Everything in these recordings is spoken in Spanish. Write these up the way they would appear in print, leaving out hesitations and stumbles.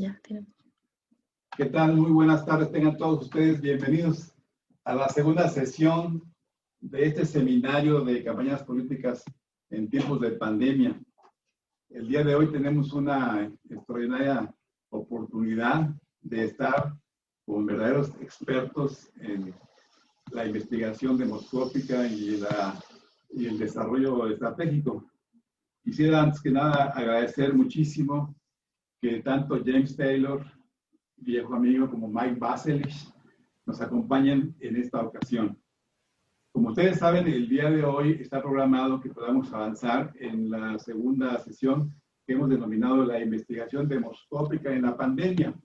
Ya, tiene. ¿Qué tal? Muy buenas tardes, tengan todos ustedes bienvenidos a la segunda sesión de este seminario de campañas políticas en tiempos de pandemia. El día de hoy tenemos una extraordinaria oportunidad de estar con verdaderos expertos en la investigación demoscópica y el desarrollo estratégico. Quisiera antes que nada agradecer muchísimo que tanto James Taylor, viejo amigo, como Mike Baselich nos acompañen en esta ocasión. Como ustedes saben, el día de hoy está programado que podamos avanzar en la segunda sesión que hemos denominado la investigación demoscópica en la pandemia.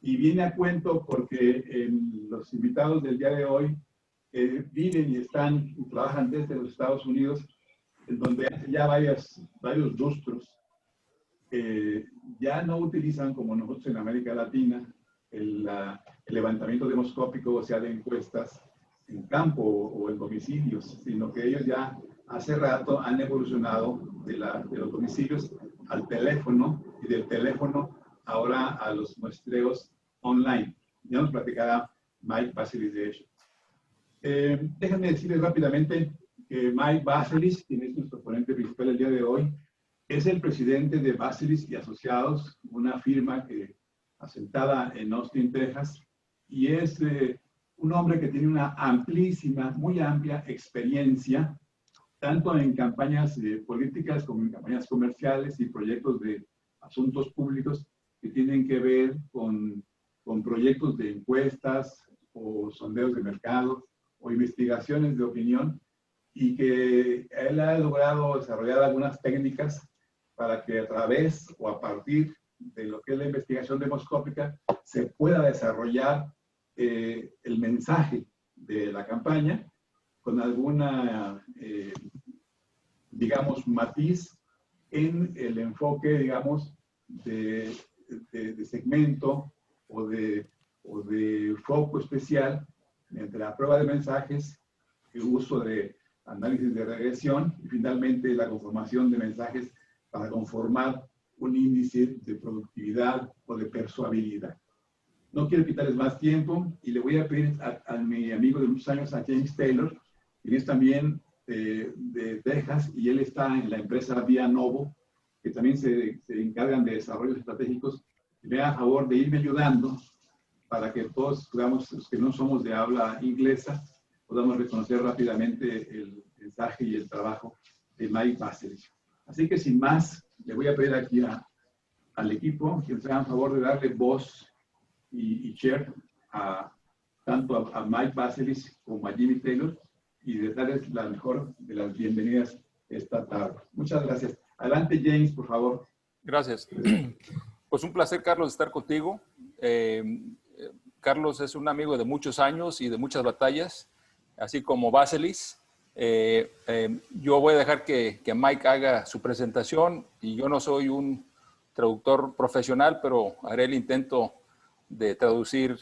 Y viene a cuento porque los invitados del día de hoy viven y están y trabajan desde los Estados Unidos, en donde hace ya varios lustros ya no utilizan, como nosotros en América Latina, el levantamiento demoscópico, o sea, de encuestas en campo o en domicilios, sino que ellos ya hace rato han evolucionado de los domicilios al teléfono y del teléfono ahora a los muestreos online. Ya nos platicará Mike Baselich de ello. Déjenme decirles rápidamente que Mike Baselich, quien es nuestro ponente principal el día de hoy, es el presidente de Baselich y Asociados, una firma asentada en Austin, Texas, y es un hombre que tiene una amplísima, muy amplia experiencia, tanto en campañas políticas como en campañas comerciales y proyectos de asuntos públicos que tienen que ver con proyectos de encuestas o sondeos de mercado o investigaciones de opinión, y que él ha logrado desarrollar algunas técnicas para que a través o a partir de lo que es la investigación demoscópica se pueda desarrollar el mensaje de la campaña con alguna, digamos, matiz en el enfoque, digamos, de segmento o de foco especial entre la prueba de mensajes, el uso de análisis de regresión y finalmente la conformación de mensajes para conformar un índice de productividad o de persuabilidad. No quiero quitarles más tiempo y le voy a pedir a mi amigo de muchos años, a James Taylor, quien es también de Texas, y él está en la empresa Via Novo, que también se encargan de desarrollos estratégicos, y me haga favor de irme ayudando para que todos, digamos, los que no somos de habla inglesa, podamos reconocer rápidamente el mensaje y el trabajo de Mike Baselich. Así que sin más, le voy a pedir aquí al equipo que nos hagan favor de darle voz y share tanto a Mike Baselich como a Jimmy Taylor y de darles la mejor de las bienvenidas esta tarde. Muchas gracias. Adelante, James, por favor. Gracias. Pues un placer, Carlos, estar contigo. Carlos es un amigo de muchos años y de muchas batallas, así como Baselich. Yo voy a dejar que Mike haga su presentación, y yo no soy un traductor profesional, pero haré el intento de traducir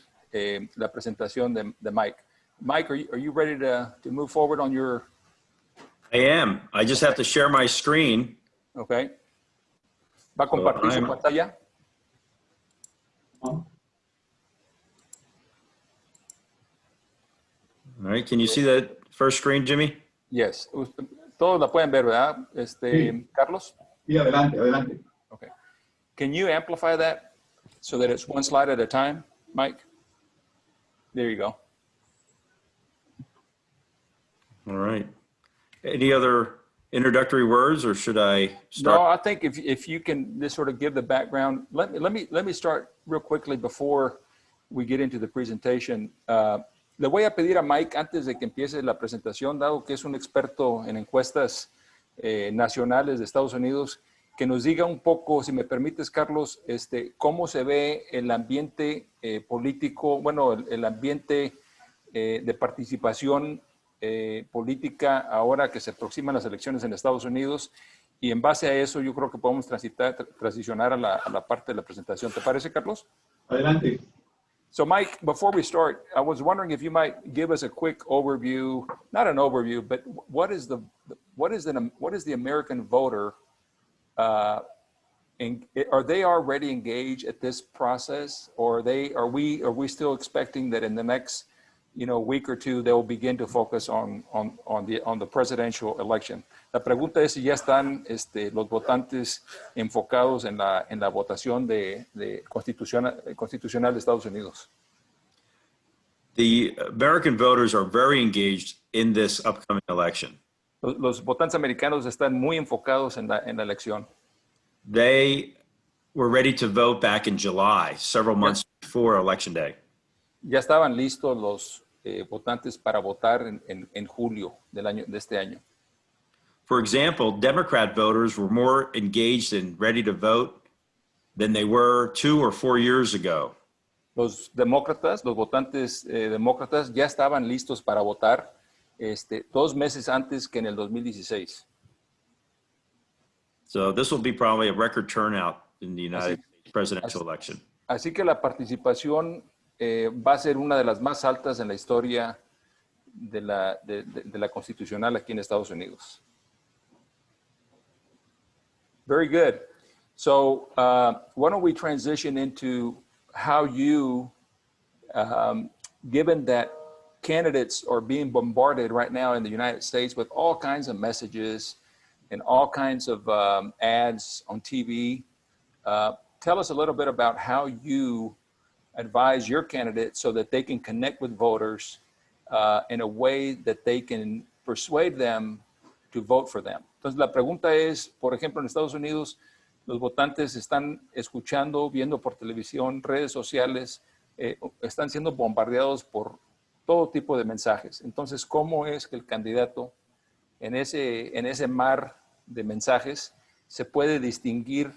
la presentación de Mike. Mike, are you ready to move forward on your... I am. I just have to share my screen. Okay. ¿Va a compartir su pantalla? All right, can you see that first screen, Jimmy? Yes. Todos la pueden ver, ¿verdad? Sí. Carlos? Sí, adelante, adelante. Okay. Can you amplify that so that it's one slide at a time, Mike? There you go. All right. Any other introductory words, or should I start? No, I think if you can just sort of give the background. Let me start real quickly before we get into the presentation. Le voy a pedir a Mike, antes de que empiece la presentación, dado que es un experto en encuestas nacionales de Estados Unidos, que nos diga un poco, si me permites, Carlos, cómo se ve el ambiente político, bueno, el ambiente de participación política ahora que se aproximan las elecciones en Estados Unidos, y en base a eso yo creo que podemos transicionar a la parte de la presentación. ¿Te parece, Carlos? Adelante. So Mike, before we start, I was wondering if you might give us a quick overview, not an overview, but what is the American voter are they already engaged at this process, or are we still expecting that in the next, week or two, they will begin to focus on the presidential election? La pregunta es si ya están los votantes enfocados en la votación de constitucional de Estados Unidos. The American voters are very engaged in this upcoming election. Los votantes americanos están muy enfocados en la elección. They were ready to vote back in July, several months before Election Day. Ya estaban listos los votantes para votar en julio de este año. For example, Democrat voters were more engaged and ready to vote than they were 2 or 4 years ago. Los votantes demócratas ya estaban listos para votar 2 meses antes que en el 2016. So this will be probably a record turnout in the United States presidential election. Así que la participación va a ser una de las más altas en la historia de la constitucional aquí en Estados Unidos. Very good. So why don't we transition into how you, given that candidates are being bombarded right now in the United States with all kinds of messages and all kinds of ads on TV, tell us a little bit about how you advise your candidate so that they can connect with voters in a way that they can persuade them to vote for them. Entonces, la pregunta es, por ejemplo, en Estados Unidos, los votantes están escuchando, viendo por televisión, redes sociales, están siendo bombardeados por todo tipo de mensajes. Entonces, ¿cómo es que el candidato en ese mar de mensajes se puede distinguir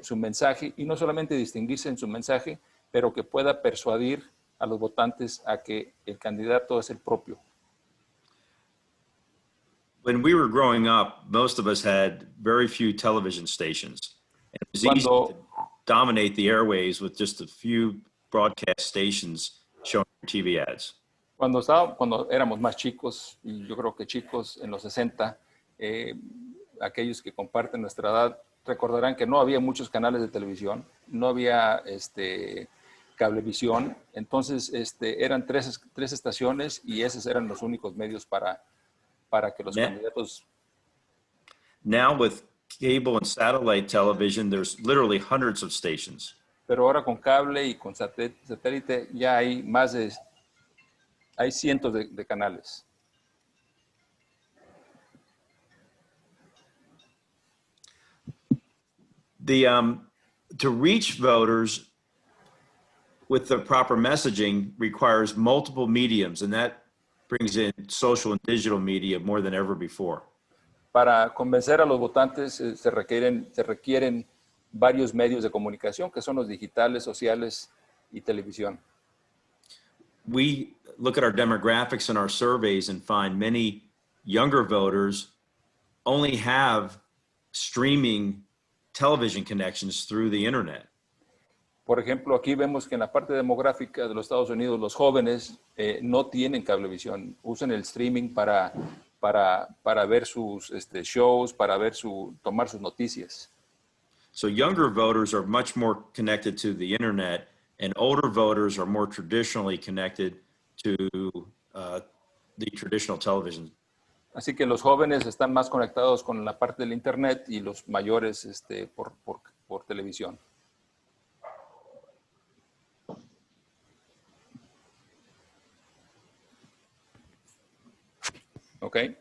su mensaje, y no solamente distinguirse en su mensaje, pero que pueda persuadir a los votantes a que el candidato es el propio? When we were growing up, most of us had very few television stations. And it was easy to dominate the airwaves with just a few broadcast stations showing TV ads. Cuando éramos más chicos, y yo creo que chicos en los 60, aquellos que comparten nuestra edad recordarán que no había muchos canales de televisión, no había cablevisión, entonces eran tres estaciones y esos eran los únicos medios para que los candidatos... Now with cable and satellite television, there's literally hundreds of stations. Pero ahora con cable y con satélite ya hay hay cientos de canales. To reach voters with the proper messaging requires multiple mediums, and that brings in social and digital media more than ever before. Para convencer a los votantes se requieren varios medios de comunicación, que son los digitales, sociales y televisión. We look at our demographics and our surveys and find many younger voters only have streaming television connections through the internet. Por ejemplo, aquí vemos que en la parte demográfica de los Estados Unidos, los jóvenes no tienen cablevisión, usan el streaming para ver sus shows, para tomar sus noticias. So younger voters are much more connected to the internet, and older voters are more traditionally connected to the traditional television. Así que los jóvenes están más conectados con la parte del internet y los mayores por televisión. Okay.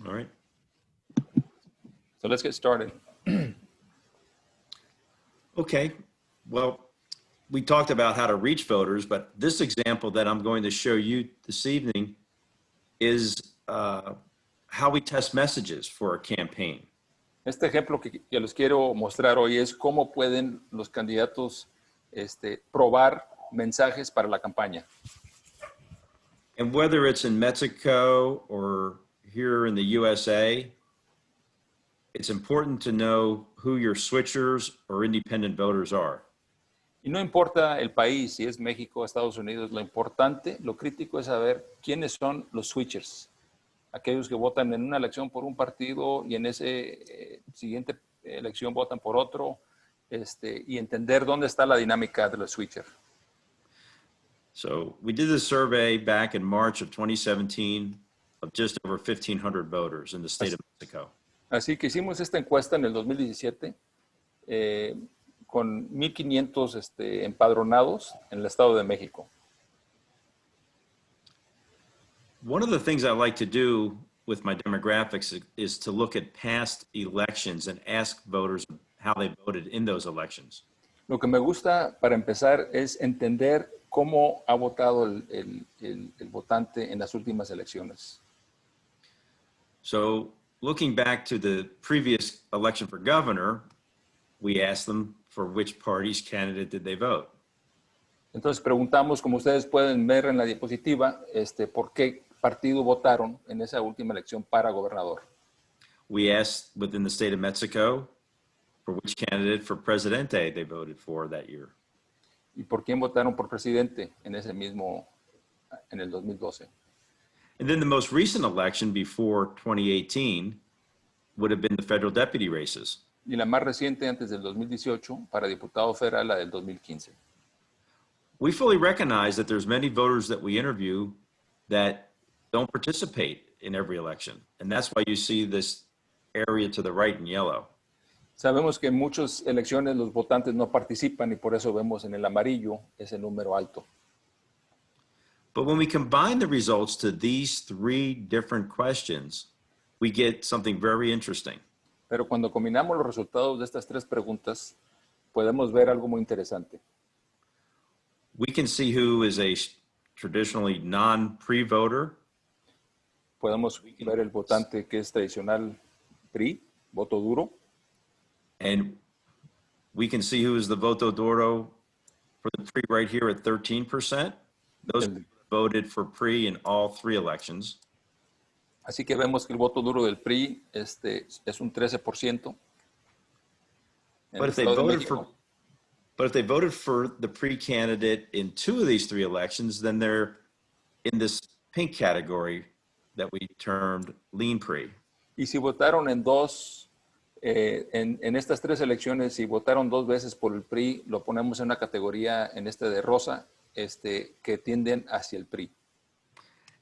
All right. So let's get started. Okay. Well, we talked about how to reach voters, but this example that I'm going to show you this evening is how we test messages for a campaign. Este ejemplo que les quiero mostrar hoy es cómo pueden los candidatos probar mensajes para la campaña. And whether it's in Mexico or here in the USA, it's important to know who your switchers or independent voters are. Y no importa el país, si es México o Estados Unidos, lo importante, lo crítico es saber quiénes son los switchers, aquellos que votan en una elección por un partido y en ese siguiente elección votan por otro, y entender dónde está la dinámica de los switchers. So we did this survey back in March of 2017 of just over 1,500 voters in the state of Mexico. Así que hicimos esta encuesta en el 2017 con 1,500 empadronados en el Estado de México. One of the things I like to do with my demographics is to look at past elections and ask voters how they voted in those elections. Lo que me gusta para empezar es entender cómo ha votado el votante en las últimas elecciones. So looking back to the previous election for governor, we asked them for which party's candidate did they vote. Entonces preguntamos, como ustedes pueden ver en la diapositiva, por qué partido votaron en esa última elección para gobernador. We asked within the state of Mexico for which candidate for presidente they voted for that year. ¿Y por quién votaron por presidente en el 2012? And then the most recent election before 2018 would have been the federal deputy races. Y la más reciente, antes del 2018, para diputado federal, la del 2015. We fully recognize that there's many voters that we interview that don't participate in every election. And that's why you see this area to the right in yellow. Sabemos que en muchas elecciones los votantes no participan y por eso vemos en el amarillo ese número alto. But when we combine the results to these three different questions, we get something very interesting. Pero cuando combinamos los resultados de estas tres preguntas, podemos ver algo muy interesante. We can see who is a traditionally non-pre-voter. Podemos ver el votante que es tradicional PRI, voto duro. And we can see who is the voto duro for the PRI right here at 13%. Those voted for PRI in all three elections. Así que vemos que el voto duro del PRI es un 13%. But if they voted for the PRI candidate in two of these three elections, then they're in this pink category that we termed lean PRI. Y si votaron en estas tres elecciones, si votaron dos veces por el PRI, lo ponemos en una categoría en de rosa, que tienden hacia el PRI.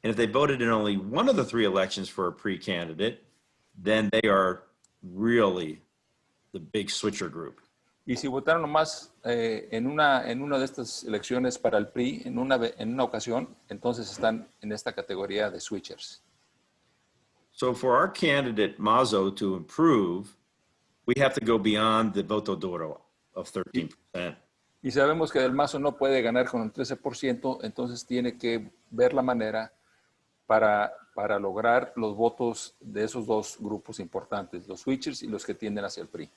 And if they voted in only one of the three elections for a PRI candidate, then they are really the big switcher group. Y si votaron nomás en una de estas elecciones para el PRI, en una ocasión, entonces están en esta categoría de switchers. So for our candidate Mazo to improve, we have to go beyond the voto duro of 13%. Y sabemos que Del Mazo no puede ganar con el 13%, entonces tiene que ver la manera para lograr los votos de esos dos grupos importantes, los switchers y los que tienden hacia el PRI.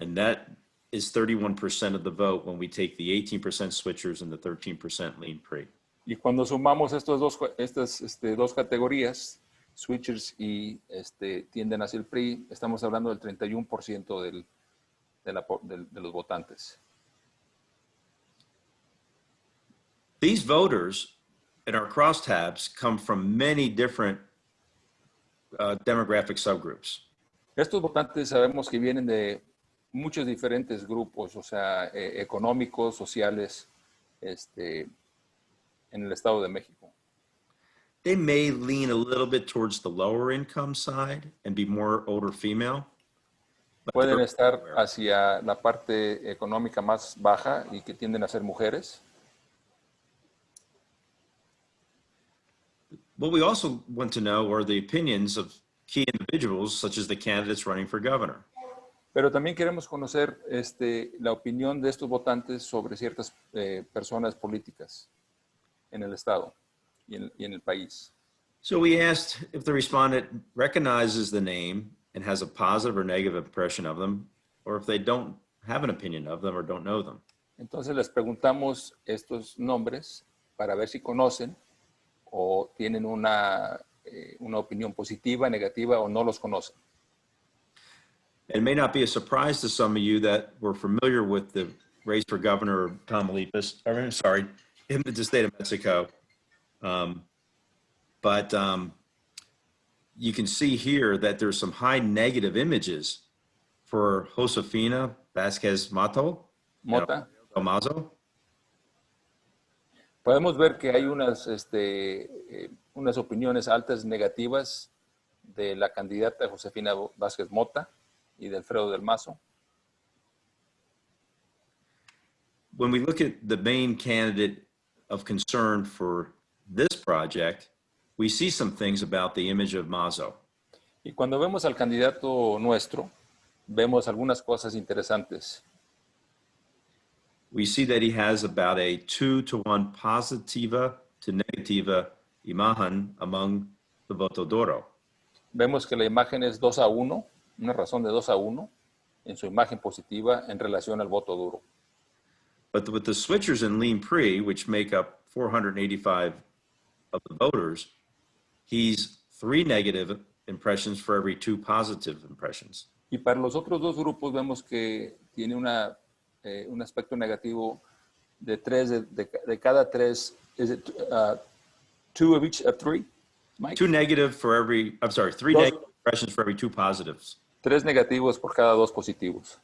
And that is 31% of the vote when we take the 18% switchers and the 13% lean PRI. Y cuando sumamos estas dos categorías, switchers y tienden hacia el PRI, estamos hablando del 31% de los votantes. These voters in our crosstabs come from many different demographic subgroups. Estos votantes sabemos que vienen de muchos diferentes grupos, o sea, económicos, sociales, en el Estado de México. They may lean a little bit towards the lower income side and be more older female. Pueden estar hacia la parte económica más baja y que tienden a ser mujeres. What we also want to know are the opinions of key individuals, such as the candidates running for governor. Pero también queremos conocer la opinión de estos votantes sobre ciertas personas políticas en el Estado y en el país. So we asked if the respondent recognizes the name and has a positive or negative impression of them, or if they don't have an opinion of them or don't know them. Entonces les preguntamos estos nombres para ver si conocen o tienen una opinión positiva, negativa o no los conocen. It may not be a surprise to some of you that were familiar with the race for governor of Tamaulipas, in the state of Mexico. but you can see here that there's some high negative images for Josefina Vázquez Mota. Damaso. Podemos ver que hay unas opiniones altas negativas de la candidata Josefina Vázquez Mota y de Alfredo del Mazo. When we look at the main candidate of concern for this project, we see some things about the image of Mazo. Y cuando vemos al candidato nuestro, vemos algunas cosas interesantes. We see that he has about a 2-to-1 positiva to negativa imagen among the voto duro. Vemos que la imagen es 2-1, una razón de 2-1 en su imagen positiva en relación al voto duro. But with the switchers in Lean Pre, which make up 485 of the voters, he's 3 negative impressions for every 2 positive impressions. Y para los otros dos grupos vemos que tiene un aspecto negativo de cada 3. Is it 2 of each of 3, Mike? 3 negative impressions for every 2 positives. 3 negativos por cada 2 positivos.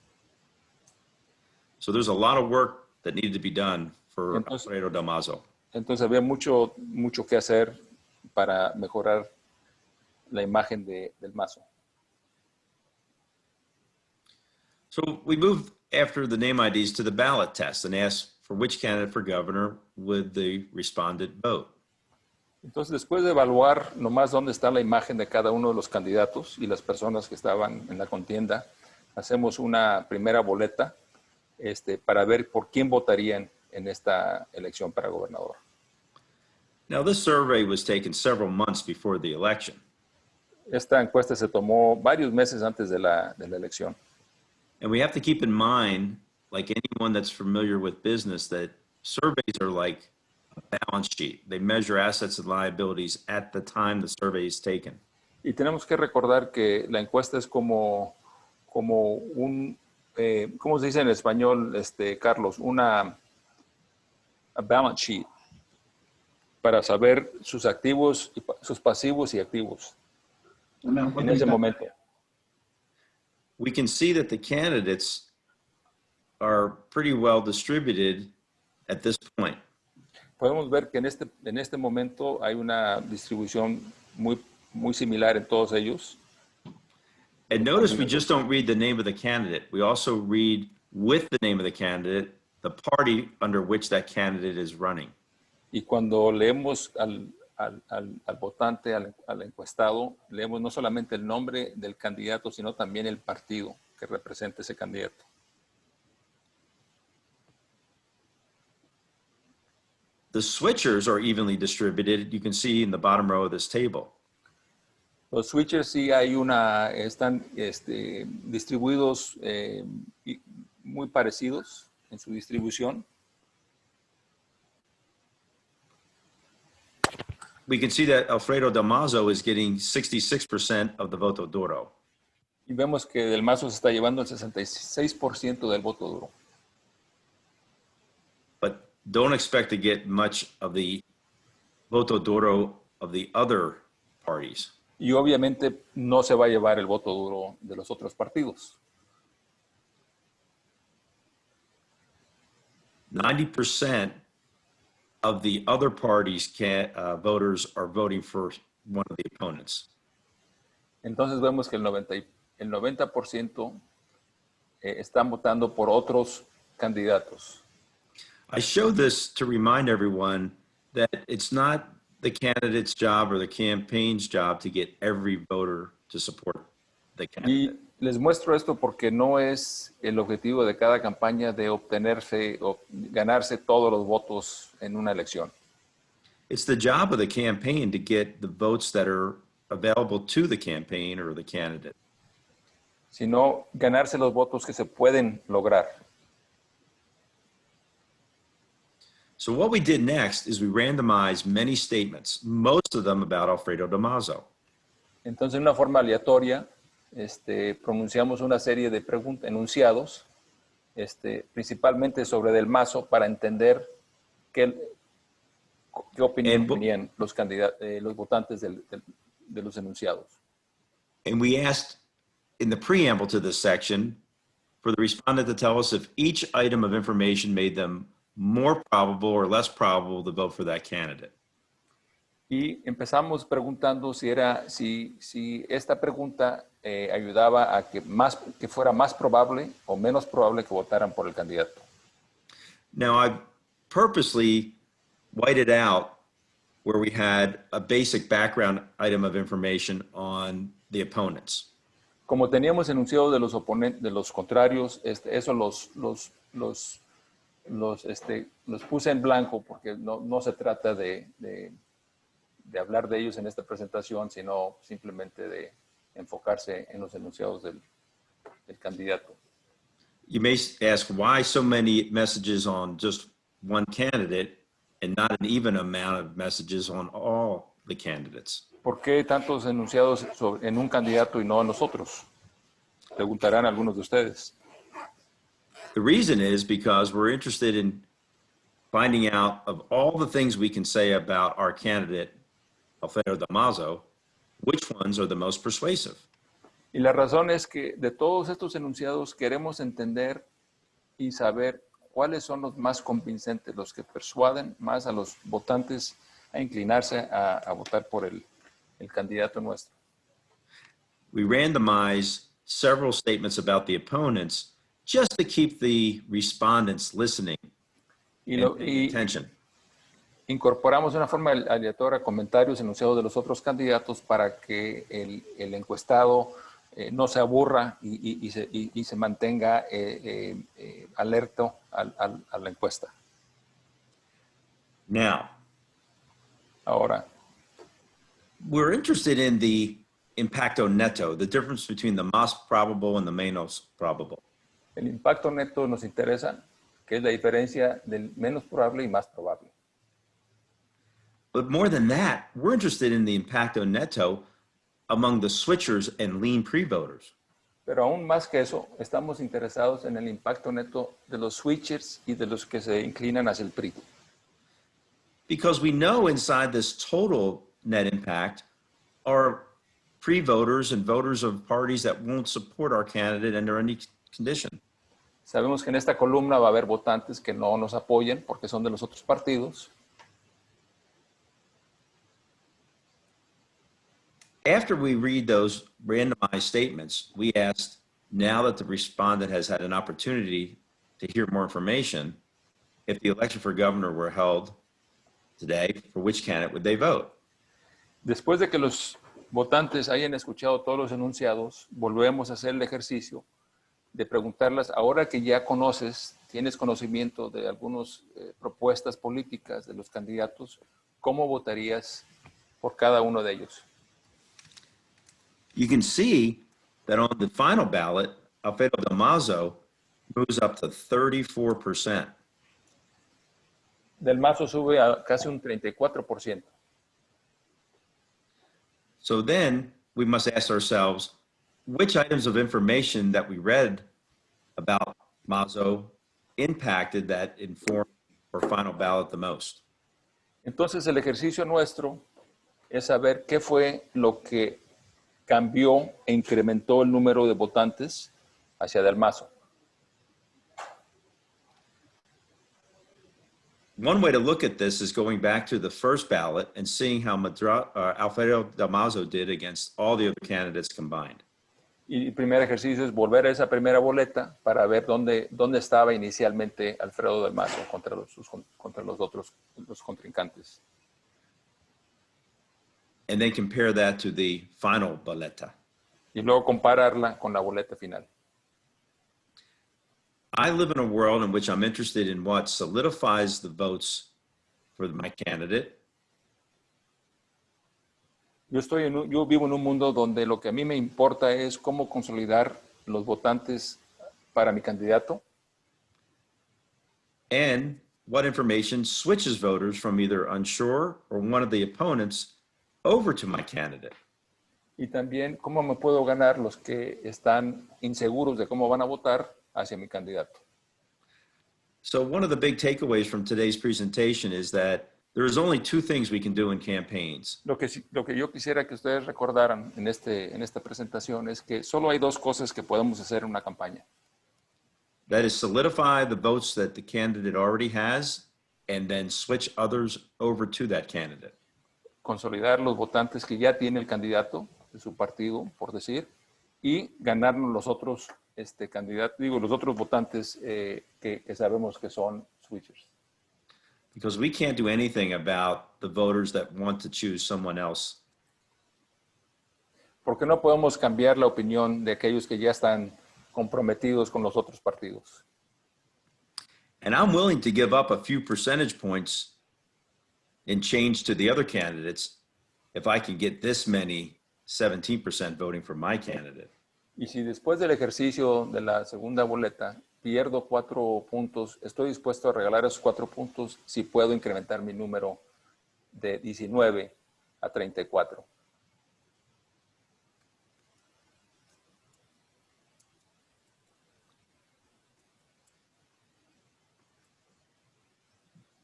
So there's a lot of work that needed to be done for Alfredo Damaso. Entonces había mucho que hacer para mejorar la imagen del Mazo. So we moved after the name IDs to the ballot test and asked for which candidate for governor would the respondent vote. Entonces, después de evaluar nomás dónde está la imagen de cada uno de los candidatos y las personas que estaban en la contienda, hacemos una primera boleta para ver por quién votarían en esta elección para gobernador. Now, this survey was taken several months before the election. Esta encuesta se tomó varios meses antes de la elección. And we have to keep in mind, like anyone that's familiar with business, that surveys are like a balance sheet. They measure assets and liabilities at the time the survey is taken. Y tenemos que recordar que la encuesta es como un, ¿cómo se dice en español, Carlos? A balance sheet para saber sus activos, sus pasivos y activos en ese momento. We can see that the candidates are pretty well distributed at this point. Podemos ver que en este momento hay una distribución muy similar en todos ellos. And notice we just don't read the name of the candidate. We also read with the name of the candidate, the party under which that candidate is running. Y cuando leemos al votante, al encuestado, leemos no solamente el nombre del candidato, sino también el partido que representa ese candidato. The switchers are evenly distributed. You can see in the bottom row of this table. Los switchers sí están distribuidos muy parecidos en su distribución. We can see that Alfredo Damaso is getting 66% of the voto duro. Y vemos que Del Mazo se está llevando el 66% del voto duro. But don't expect to get much of the voto duro of the other parties. Y obviamente no se va a llevar el voto duro de los otros partidos. 90% of the other parties' voters are voting for one of the opponents. Entonces vemos que el 90% están votando por otros candidatos. I show this to remind everyone that it's not the candidate's job or the campaign's job to get every voter to support the candidate. Y les muestro esto porque no es el objetivo de cada campaña de obtenerse o ganarse todos los votos en una elección. It's the job of the campaign to get the votes that are available to the campaign or the candidate. Sino ganarse los votos que se pueden lograr. So what we did next is we randomized many statements, most of them about Alfredo Damaso. Entonces, de una forma aleatoria, pronunciamos una serie de enunciados, principalmente sobre Del Mazo, para entender ¿Qué opinión And what- tenían los candidatos, los votantes de los enunciados? And we asked in the preamble to this section for the respondent to tell us if each item of information made them more probable or less probable to vote for that candidate. Y empezamos preguntando si esta pregunta ayudaba a que fuera más probable o menos probable que votaran por el candidato. Now, I purposely whited out where we had a basic background item of information on the opponents. Como teníamos enunciados de los oponentes, de los contrarios, eso los puse en blanco porque no se trata de hablar de ellos en esta presentación, sino simplemente de enfocarse en los enunciados del candidato. You may ask why so many messages on just one candidate and not an even amount of messages on all the candidates. ¿Por qué tantos enunciados en un candidato y no en los otros? Preguntarán algunos de ustedes. The reason is because we're interested in finding out of all the things we can say about our candidate, Alfredo Damaso, which ones are the most persuasive. Y la razón es que de todos estos enunciados queremos entender y saber cuáles son los más convincentes, los que persuaden más a los votantes a inclinarse a votar por el candidato nuestro. We randomize several statements about the opponents just to keep the respondents listening and paying attention. Incorporamos de una forma aleatoria comentarios enunciados de los otros candidatos para que el encuestado no se aburra y se mantenga alerta a la encuesta. Now, Ahora, we're interested in the impacto neto, the difference between the most probable and the menos probable. el impacto neto nos interesa, que es la diferencia del menos probable y más probable. But more than that, we're interested in the impacto neto among the switchers and lean pre-voters. Pero aún más que eso, estamos interesados en el impacto neto de los switchers y de los que se inclinan hacia el PRI. Because we know inside this total net impact are pre-voters and voters of parties that won't support our candidate under any condition. Sabemos que en esta columna va a haber votantes que no nos apoyen porque son de los otros partidos. After we read those randomized statements, we asked, now that the respondent has had an opportunity to hear more information, if the election for governor were held today, for which candidate would they vote? Después de que los votantes hayan escuchado todos los enunciados, volvemos a hacer el ejercicio de preguntarles, ahora que ya tienes conocimiento de algunas propuestas políticas de los candidatos, ¿cómo votarías por cada uno de ellos? You can see that on the final ballot, Alfredo Damaso moves up to 34%. Del Mazo sube a casi un 34%. So then we must ask ourselves, which items of information that we read about Mazo impacted that informed our final ballot the most? Entonces el ejercicio nuestro es saber qué fue lo que cambió e incrementó el número de votantes hacia Del Mazo. One way to look at this is going back to the first ballot and seeing how Alfredo Damaso did against all the other candidates combined. Y el primer ejercicio es volver a esa primera boleta para ver dónde estaba inicialmente Alfredo Del Mazo contra los otros contrincantes. And then compare that to the final boleta. Y luego compararla con la boleta final. I live in a world in which I'm interested in what solidifies the votes for my candidate. Yo vivo en un mundo donde lo que a mí me importa es cómo consolidar los votantes para mi candidato. And what information switches voters from either unsure or one of the opponents over to my candidate. Y también cómo me puedo ganar los que están inseguros de cómo van a votar hacia mi candidato. So one of the big takeaways from today's presentation is that There's only two things we can do in campaigns. Lo que yo quisiera que ustedes recordaran en esta presentación es que solo hay dos cosas que podemos hacer en una campaña. That is solidify the votes that the candidate already has and then switch others over to that candidate. Consolidar los votantes que ya tiene el candidato de su partido, por decir, y ganarnos los otros candidatos, los otros votantes que sabemos que son switchers. Because we can't do anything about the voters that want to choose someone else. Porque no podemos cambiar la opinión de aquellos que ya están comprometidos con los otros partidos. And I'm willing to give up a few percentage points in change to the other candidates if I can get this many 17% voting for my candidate. Y si después del ejercicio de la segunda boleta pierdo 4 puntos, estoy dispuesto a regalar esos 4 puntos si puedo incrementar mi número de 19 a 34.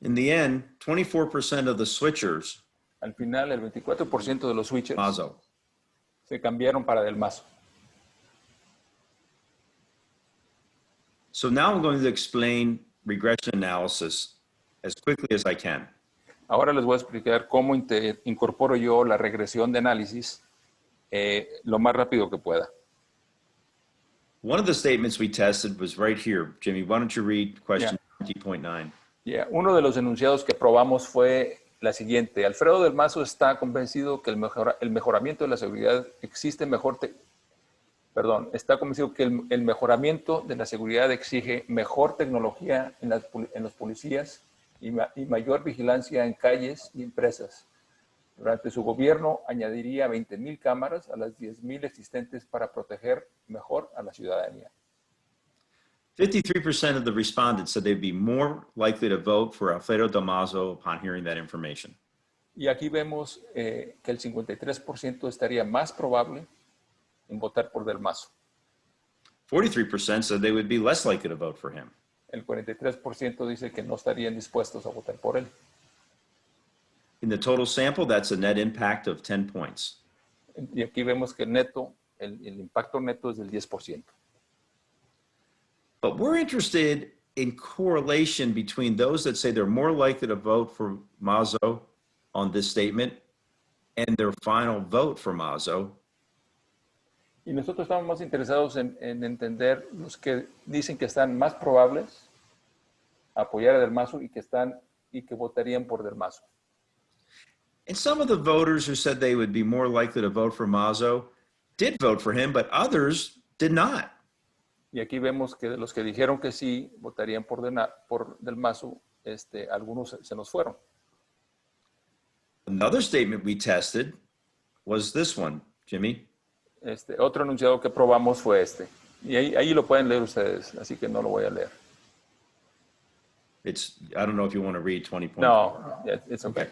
In the end, 24% of the switchers, Al final, el 24% de los switchers Mazo. se cambiaron para Del Mazo. So now I'm going to explain regression analysis as quickly as I can. Ahora les voy a explicar cómo incorporo yo la regresión de análisis lo más rápido que pueda. One of the statements we tested was right here. Jimmy, why don't you read question 20.9? Uno de los enunciados que probamos fue la siguiente. Alfredo Del Mazo está convencido que el mejoramiento de la seguridad está convencido que el mejoramiento de la seguridad exige mejor tecnología en los policías y mayor vigilancia en calles y empresas. Durante su gobierno añadiría 20,000 cámaras a las 10,000 existentes para proteger mejor a la ciudadanía. 53% of the respondents said they'd be more likely to vote for Alfredo Del Mazo upon hearing that information. Y aquí vemos que el 53% estaría más probable en votar por Del Mazo. 43% said they would be less likely to vote for him. El 43% dice que no estarían dispuestos a votar por él. In the total sample, that's a net impact of 10 points. Y aquí vemos que el impacto neto es del 10%. But we're interested in correlation between those that say they're more likely to vote for Mazo on this statement and their final vote for Mazo. Y nosotros estamos más interesados en entender los que dicen que están más probables a apoyar a Del Mazo y que votarían por Del Mazo. And some of the voters who said they would be more likely to vote for Mazo did vote for him, but others did not. Y aquí vemos que de los que dijeron que sí votarían por Del Mazo, algunos se nos fueron. Another statement we tested was this one, Jimmy. Otro enunciado que probamos fue este. Y ahí lo pueden leer ustedes, así que no lo voy a leer. I don't know if you want to read 20 points. No, it's okay.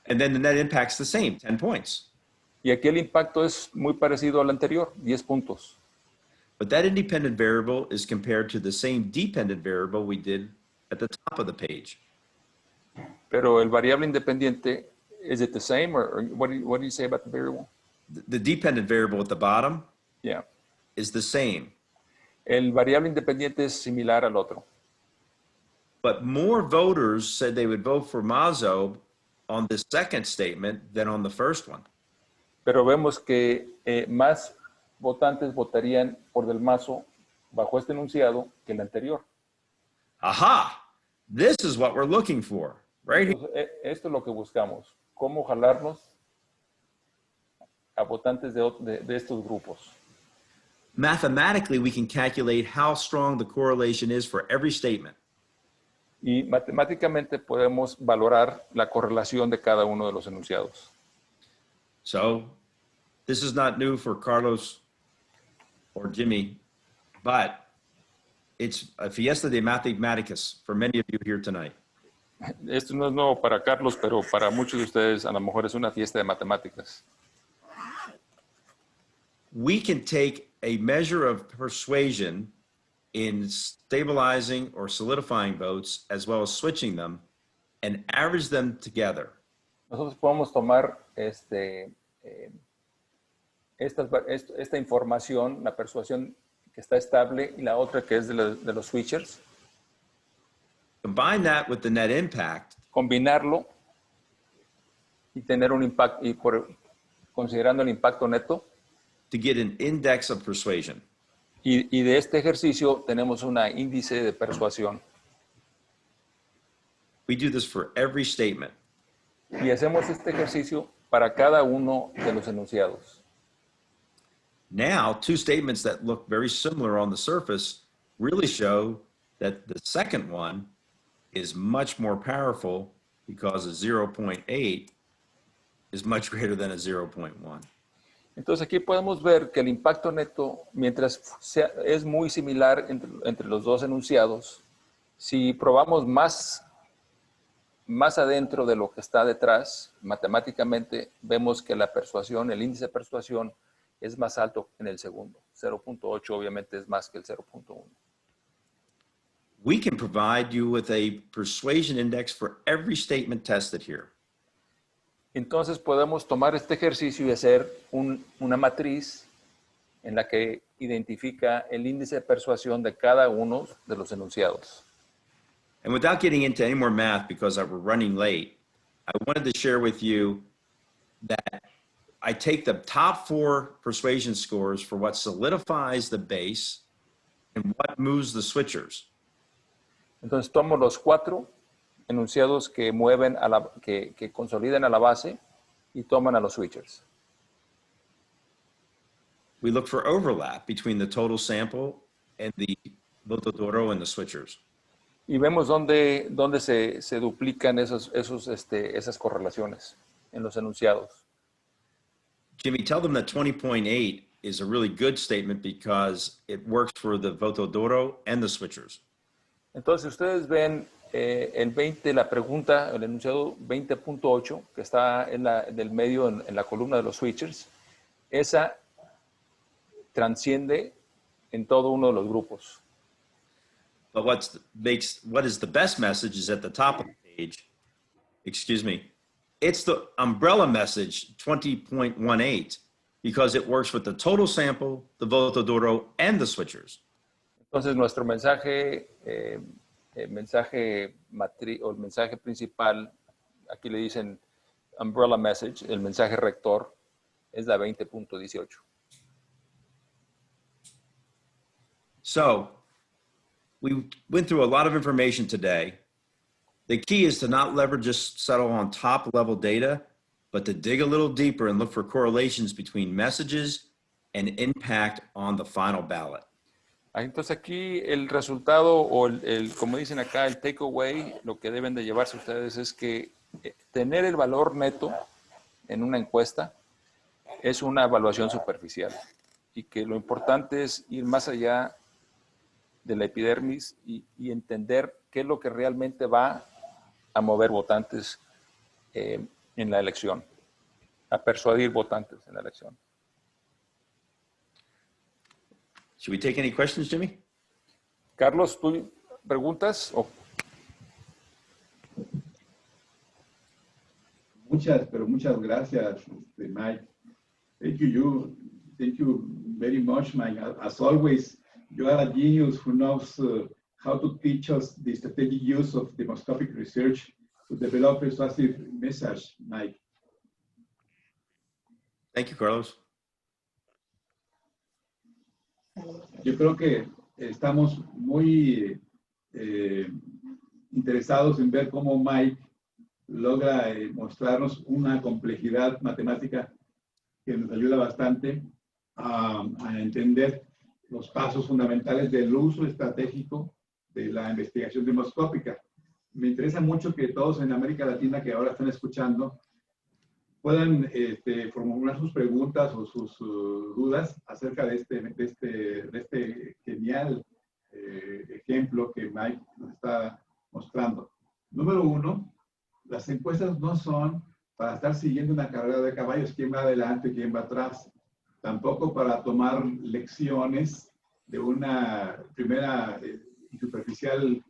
And then the net impact's the same, 10 points. Y aquí el impacto es muy parecido al anterior, 10 puntos. But that independent variable is compared to the same dependent variable we did at the top of the page. Pero el variable independiente, is it the same, or what do you say about the variable? The dependent variable at the bottom Yeah. is the same. El variable independiente es similar al otro. But more voters said they would vote for Mazo on the second statement than on the first one. Pero vemos que más votantes votarían por Del Mazo bajo este enunciado que el anterior. Aha! This is what we're looking for, right here. Entonces, esto es lo que buscamos. Cómo jalarnos a votantes de estos grupos. Mathematically, we can calculate how strong the correlation is for every statement. Y matemáticamente podemos valorar la correlación de cada uno de los enunciados. So, this is not new for Carlos or Jimmy, but it's a fiesta de matemáticas for many of you here tonight. Esto no es nuevo para Carlos, pero para muchos de ustedes a lo mejor es una fiesta de matemáticas. We can take a measure of persuasion in stabilizing or solidifying votes as well as switching them and average them together. Nosotros podemos tomar esta información, la persuasión que está estable y la otra que es de los switchers, Combine that with the net impact, combinarlo y tener un impacto, considerando el impacto neto, to get an index of persuasion. y de este ejercicio tenemos un índice de persuasión. We do this for every statement. Y hacemos este ejercicio para cada uno de los enunciados. Now, two statements that look very similar on the surface really show that the second one is much more powerful because a 0.8 is much greater than a 0.1. Entonces aquí podemos ver que el impacto neto, mientras es muy similar entre los dos enunciados, si probamos más adentro de lo que está detrás, matemáticamente vemos que la persuasión, el índice de persuasión es más alto en el segundo. 0.8 obviamente es más que el 0.1. We can provide you with a persuasion index for every statement tested here. Entonces podemos tomar este ejercicio y hacer una matriz en la que identifica el índice de persuasión de cada uno de los enunciados. And without getting into any more math because we're running late, I wanted to share with you that I take the top 4 persuasion scores for what solidifies the base and what moves the switchers. Entonces tomo los 4 enunciados que mueven que consolidan a la base y toman a los switchers. We look for overlap between the total sample and the voto d'oro and the switchers. Y vemos dónde se duplican esas correlaciones en los enunciados. Jimmy, tell them that 20.8 is a really good statement because it works for the voto d'oro and the switchers. Entonces ustedes ven el 20, la pregunta, el enunciado 20.8, que está del medio en la columna de los switchers, esa transciende en todo uno de los grupos. But what is the best message is at the top of the page. Excuse me. It's the umbrella message 20.18 because it works with the total sample, the voto d'oro, and the switchers. Entonces nuestro mensaje, el mensaje principal, aquí le dicen umbrella message, el mensaje rector, es la 20.18. So we went through a lot of information today. The key is to not just settle on top level data, but to dig a little deeper and look for correlations between messages and impact on the final ballot. Entonces aquí el resultado o como dicen acá, el takeaway, lo que deben de llevarse ustedes es que tener el valor neto en una encuesta es una evaluación superficial y que lo importante es ir más allá de la epidermis y entender qué es lo que realmente va a mover votantes en la elección, a persuadir votantes en la elección. Should we take any questions, Jimmy? Carlos, ¿tú preguntas? Muchas gracias, Mike. Thank you very much, Mike. As always, you are a genius who knows how to teach us the strategic use of demoscopic research to develop persuasive message, Mike. Thank you, Carlos. Yo creo que estamos muy interesados en ver cómo Mike logra mostrarnos una complejidad matemática que nos ayuda bastante a entender los pasos fundamentales del uso estratégico de la investigación demoscópica. Me interesa mucho que todos en América Latina que ahora están escuchando puedan formular sus preguntas o sus dudas acerca de este genial ejemplo que Mike nos está mostrando. Número 1, las encuestas no son para estar siguiendo una carrera de caballos, quién va adelante, quién va atrás. Tampoco para tomar lecciones de una primera y superficial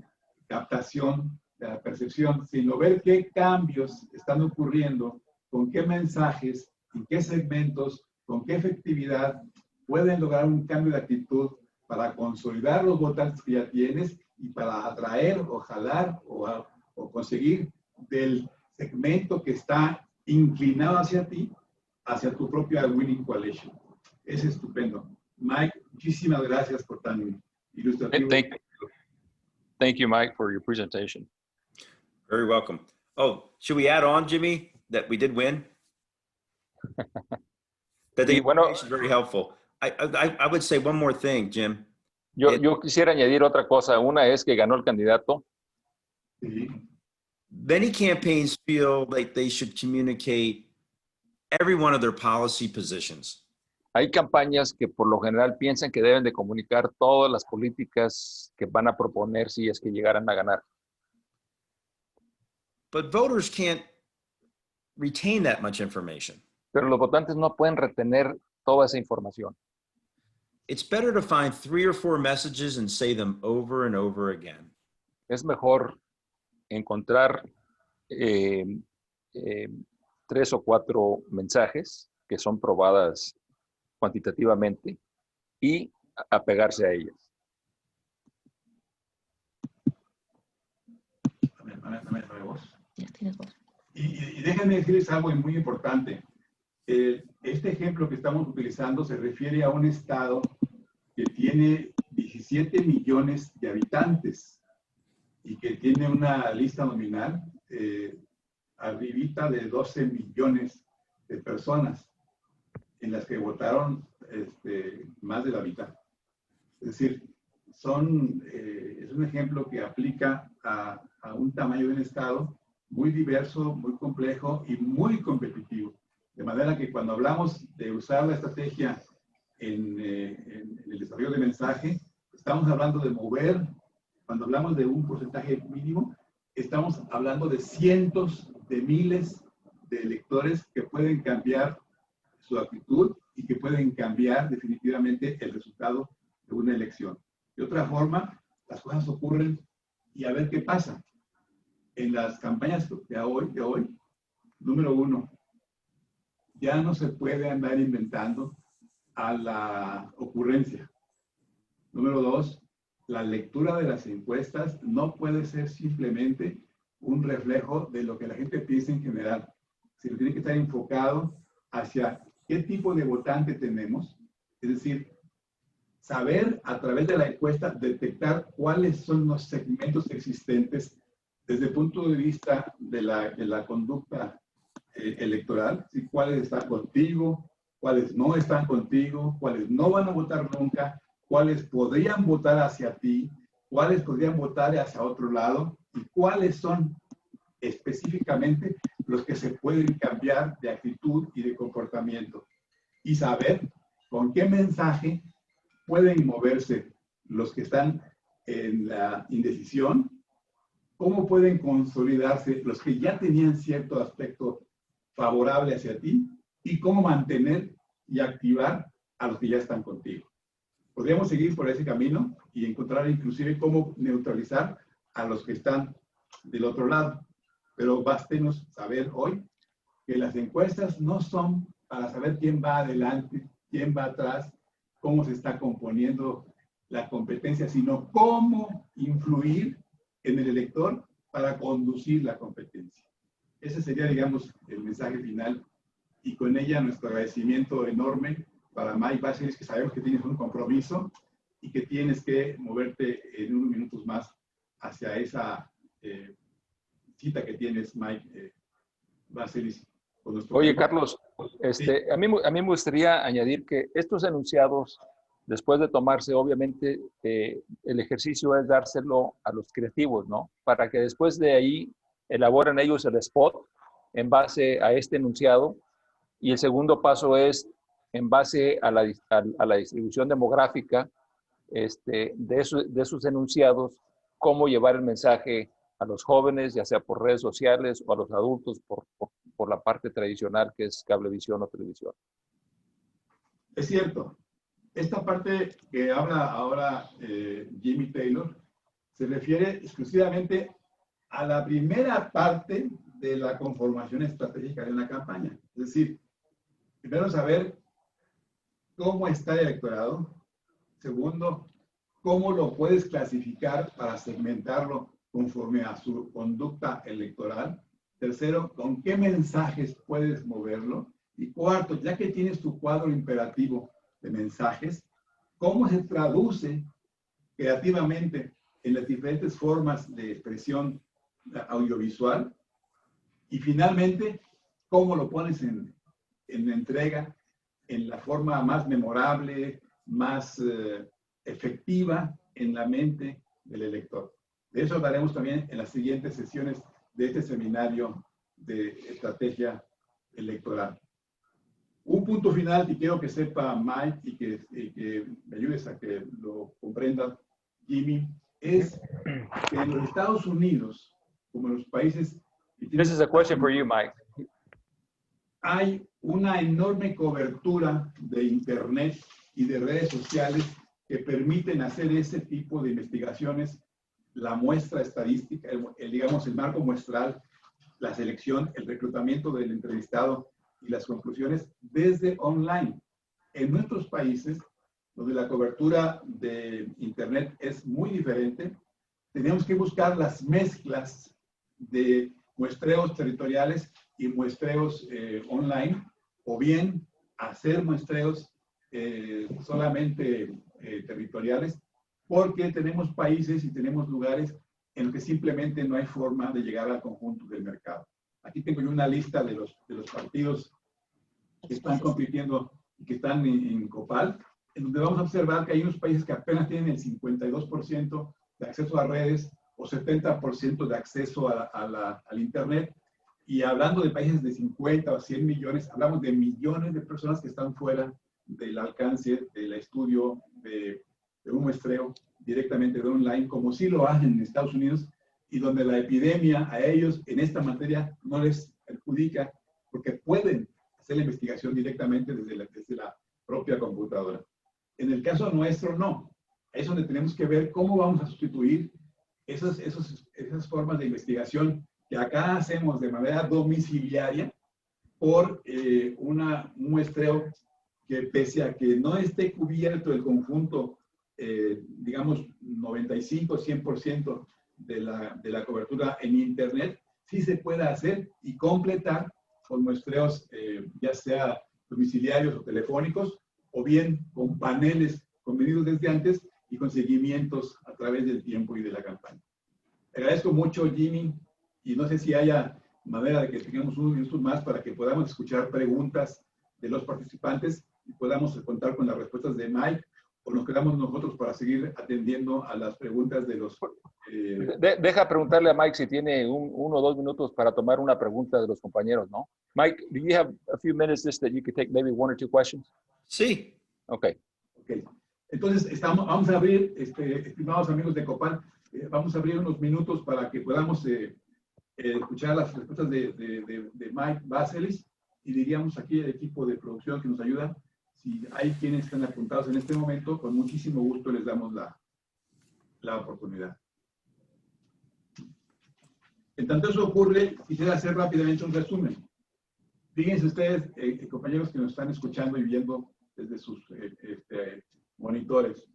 captación de percepción, sino ver qué cambios están ocurriendo, con qué mensajes, en qué segmentos, con qué efectividad pueden lograr un cambio de actitud para consolidar los votantes que ya tienes y para atraer o jalar o conseguir del segmento que está inclinado hacia ti, hacia tu propia winning coalition. Es estupendo. Mike, muchísimas gracias por tan ilustrativo. Thank you, Mike, for your presentation. Very welcome. Oh, should we add on, Jimmy, that we did win? That the information is very helpful. I would say one more thing, Jim. Yo quisiera añadir otra cosa. Una es que ganó el candidato. Sí. Many campaigns feel like they should communicate every one of their policy positions. Hay campañas que por lo general piensan que deben de comunicar todas las políticas que van a proponer si es que llegaran a ganar. But voters can't retain that much information. Pero los votantes no pueden retener toda esa información. It's better to find 3 or 4 messages and say them over and over again. Es mejor encontrar 3 o 4 mensajes que son probadas cuantitativamente y apegarse a ellas. Ya tienes voz. Y déjenme decirles algo muy importante. Este ejemplo que estamos utilizando se refiere a un estado que tiene 17 millones de habitantes y que tiene una lista nominal arribita de 12 millones de personas en las que votaron más de la mitad. Es decir, es un ejemplo que aplica a un tamaño de un estado muy diverso, muy complejo y muy competitivo. De manera que cuando hablamos de usar la estrategia en el desarrollo de mensaje, estamos hablando de mover, cuando hablamos de un porcentaje mínimo, estamos hablando de cientos de miles de electores que pueden cambiar su actitud y que pueden cambiar definitivamente el resultado de una elección. De otra forma, las cosas ocurren y a ver qué pasa. En las campañas de hoy, número 1, ya no se puede andar inventando a la ocurrencia. Número 2, la lectura de las encuestas no puede ser simplemente un reflejo de lo que la gente piensa en general, sino tiene que estar enfocado hacia qué tipo de votante tenemos, es decir, saber a través de la encuesta detectar cuáles son los segmentos existentes desde el punto de vista de la conducta electoral, ¿sí? Cuáles están contigo, cuáles no están contigo, cuáles no van a votar nunca, cuáles podrían votar hacia ti, cuáles podrían votar hacia otro lado y cuáles son específicamente los que se pueden cambiar de actitud y de comportamiento. Y saber con qué mensaje pueden moverse los que están en la indecisión, cómo pueden consolidarse los que ya tenían cierto aspecto favorable hacia ti y cómo mantener y activar a los que ya están contigo. Podríamos seguir por ese camino y encontrar inclusive cómo neutralizar a los que están del otro lado. Pero bástenos saber hoy que las encuestas no son para saber quién va adelante, quién va atrás, cómo se está componiendo la competencia, sino cómo influir en el elector para conducir la competencia. Ese sería, digamos, el mensaje final. Y con ella nuestro agradecimiento enorme para Mike Baselis, que sabemos que tienes un compromiso y que tienes que moverte en unos minutos más hacia esa cita que tienes, Mike Baselis. Oye, Carlos, sí. a mí me gustaría añadir que estos enunciados, después de tomarse, obviamente, el ejercicio es dárselo a los creativos, ¿no? Para que después de ahí elaboren ellos el spot en base a este enunciado. Y el segundo paso es en base a la distribución demográfica de esos enunciados, cómo llevar el mensaje a los jóvenes, ya sea por redes sociales o a los adultos por la parte tradicional que es cablevisión o televisión. Es cierto. Esta parte que habla ahora Jimmy Taylor se refiere exclusivamente a la primera parte de la conformación estratégica de una campaña. Es decir, primero saber cómo está el electorado. Segundo, cómo lo puedes clasificar para segmentarlo conforme a su conducta electoral. Tercero, con qué mensajes puedes moverlo. Y cuarto, ya que tienes tu cuadro imperativo de mensajes, cómo se traduce creativamente en las diferentes formas de expresión audiovisual. Y finalmente, cómo lo pones en entrega en la forma más memorable, más efectiva en la mente del elector. De eso hablaremos también en las siguientes sesiones de este seminario de estrategia electoral. Un punto final que quiero que sepa Mike y que me ayudes a que lo comprenda Jimmy, es que en los Estados Unidos, como en los países... This is a question for you, Mike. Hay una enorme cobertura de Internet y de redes sociales que permiten hacer ese tipo de investigaciones, la muestra estadística, digamos, el marco muestral, la selección, el reclutamiento del entrevistado y las conclusiones desde online. En nuestros países, donde la cobertura de Internet es muy diferente, tenemos que buscar las mezclas de muestreos territoriales y muestreos online, o bien hacer muestreos solamente territoriales, porque tenemos países y tenemos lugares en los que simplemente no hay forma de llegar al conjunto del mercado. Aquí tengo yo una lista de los partidos que están compitiendo y que están en COPAL, en donde vamos a observar que hay unos países que apenas tienen el 52% de acceso a redes o 70% de acceso al Internet. Y hablando de países de 50 o 100 millones, hablamos de millones de personas que están fuera del alcance del estudio de un muestreo directamente de online, como sí lo hacen en Estados Unidos, y donde la epidemia a ellos en esta materia no les perjudica, porque pueden hacer la investigación directamente desde la propia computadora. En el caso nuestro, no. Es donde tenemos que ver cómo vamos a sustituir esas formas de investigación que acá hacemos de manera domiciliaria por un muestreo que, pese a que no esté cubierto el conjunto, digamos 95-100% de la cobertura en Internet, sí se puede hacer y completar con muestreos ya sea domiciliarios o telefónicos, o bien con paneles convenidos desde antes y con seguimientos a través del tiempo y de la campaña. Te agradezco mucho, Jimmy, y no sé si haya manera de que tengamos unos minutos más para que podamos escuchar preguntas de los participantes y podamos contar con las respuestas de Mike, o nos quedamos nosotros para seguir atendiendo a las preguntas de los... Deja preguntarle a Mike si tiene 1 o 2 minutos para tomar una pregunta de los compañeros, ¿no? Mike, do you have a few minutes just that you could take maybe 1 or 2 questions? Sí. Okay. Okay. Entonces, vamos a abrir, estimados amigos de COPAL, vamos a abrir unos minutos para que podamos escuchar las respuestas de Mike Baselis, y diríamos aquí el equipo de producción que nos ayuda. Si hay quienes están apuntados en este momento, con muchísimo gusto les damos la oportunidad. En tanto eso ocurre, quisiera hacer rápidamente un resumen. Fíjense ustedes, compañeros que nos están escuchando y viendo desde sus monitores.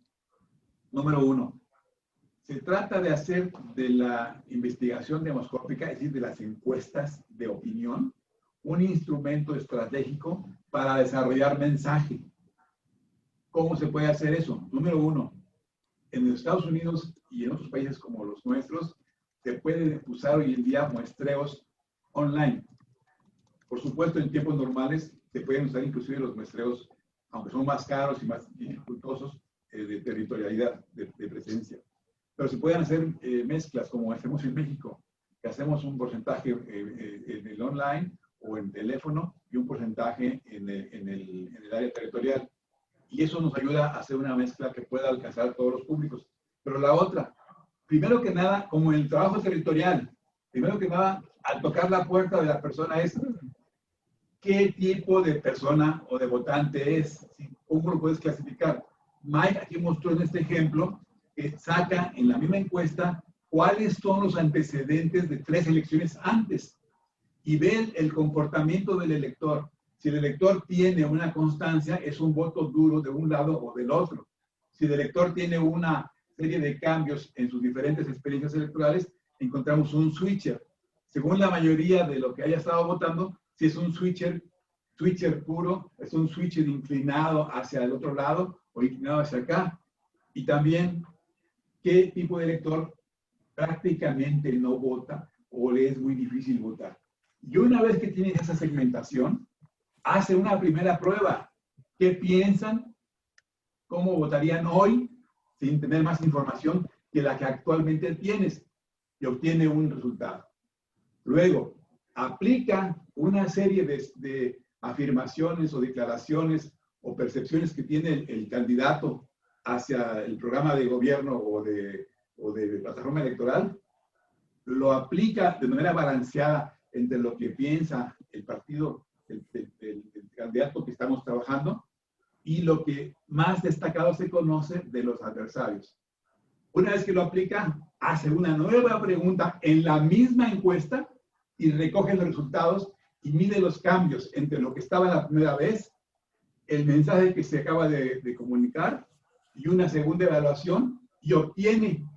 Número 1. Se trata de hacer de la investigación demoscópica, es decir, de las encuestas de opinión, un instrumento estratégico para desarrollar mensaje. ¿Cómo se puede hacer eso? Número 1. En los Estados Unidos y en otros países como los nuestros, se pueden usar hoy en día muestreos online. Por supuesto, en tiempos normales se pueden usar inclusive los muestreos, aunque son más caros y más dificultosos, de territorialidad, de presencia. Pero se pueden hacer mezclas, como hacemos en México, que hacemos un porcentaje en el online o en teléfono y un porcentaje en el área territorial. Y eso nos ayuda a hacer una mezcla que pueda alcanzar a todos los públicos. Pero la otra, primero que nada, como en el trabajo territorial, primero que nada, al tocar la puerta de la persona es qué tipo de persona o de votante es, ¿cómo lo puedes clasificar? Mike aquí mostró en este ejemplo que saca en la misma encuesta cuáles son los antecedentes de 3 elecciones antes y ver el comportamiento del elector. Si el elector tiene una constancia, es un voto duro de un lado o del otro. Si el elector tiene una serie de cambios en sus diferentes experiencias electorales, encontramos un switcher. Según la mayoría de lo que haya estado votando, si es un switcher puro, es un switcher inclinado hacia el otro lado o inclinado hacia acá. Y también, ¿qué tipo de elector prácticamente no vota o le es muy difícil votar? Y una vez que tienes esa segmentación, hace una primera prueba. ¿Qué piensan? ¿Cómo votarían hoy sin tener más información que la que actualmente tienes? Y obtiene un resultado. Luego, aplica una serie de afirmaciones o declaraciones o percepciones que tiene el candidato hacia el programa de gobierno o de plataforma electoral, lo aplica de manera balanceada entre lo que piensa el partido, el candidato que estamos trabajando, y lo que más destacado se conoce de los adversarios. Una vez que lo aplica, hace una nueva pregunta en la misma encuesta y recoge los resultados y mide los cambios entre lo que estaba la primera vez, el mensaje que se acaba de comunicar y una segunda evaluación, y obtiene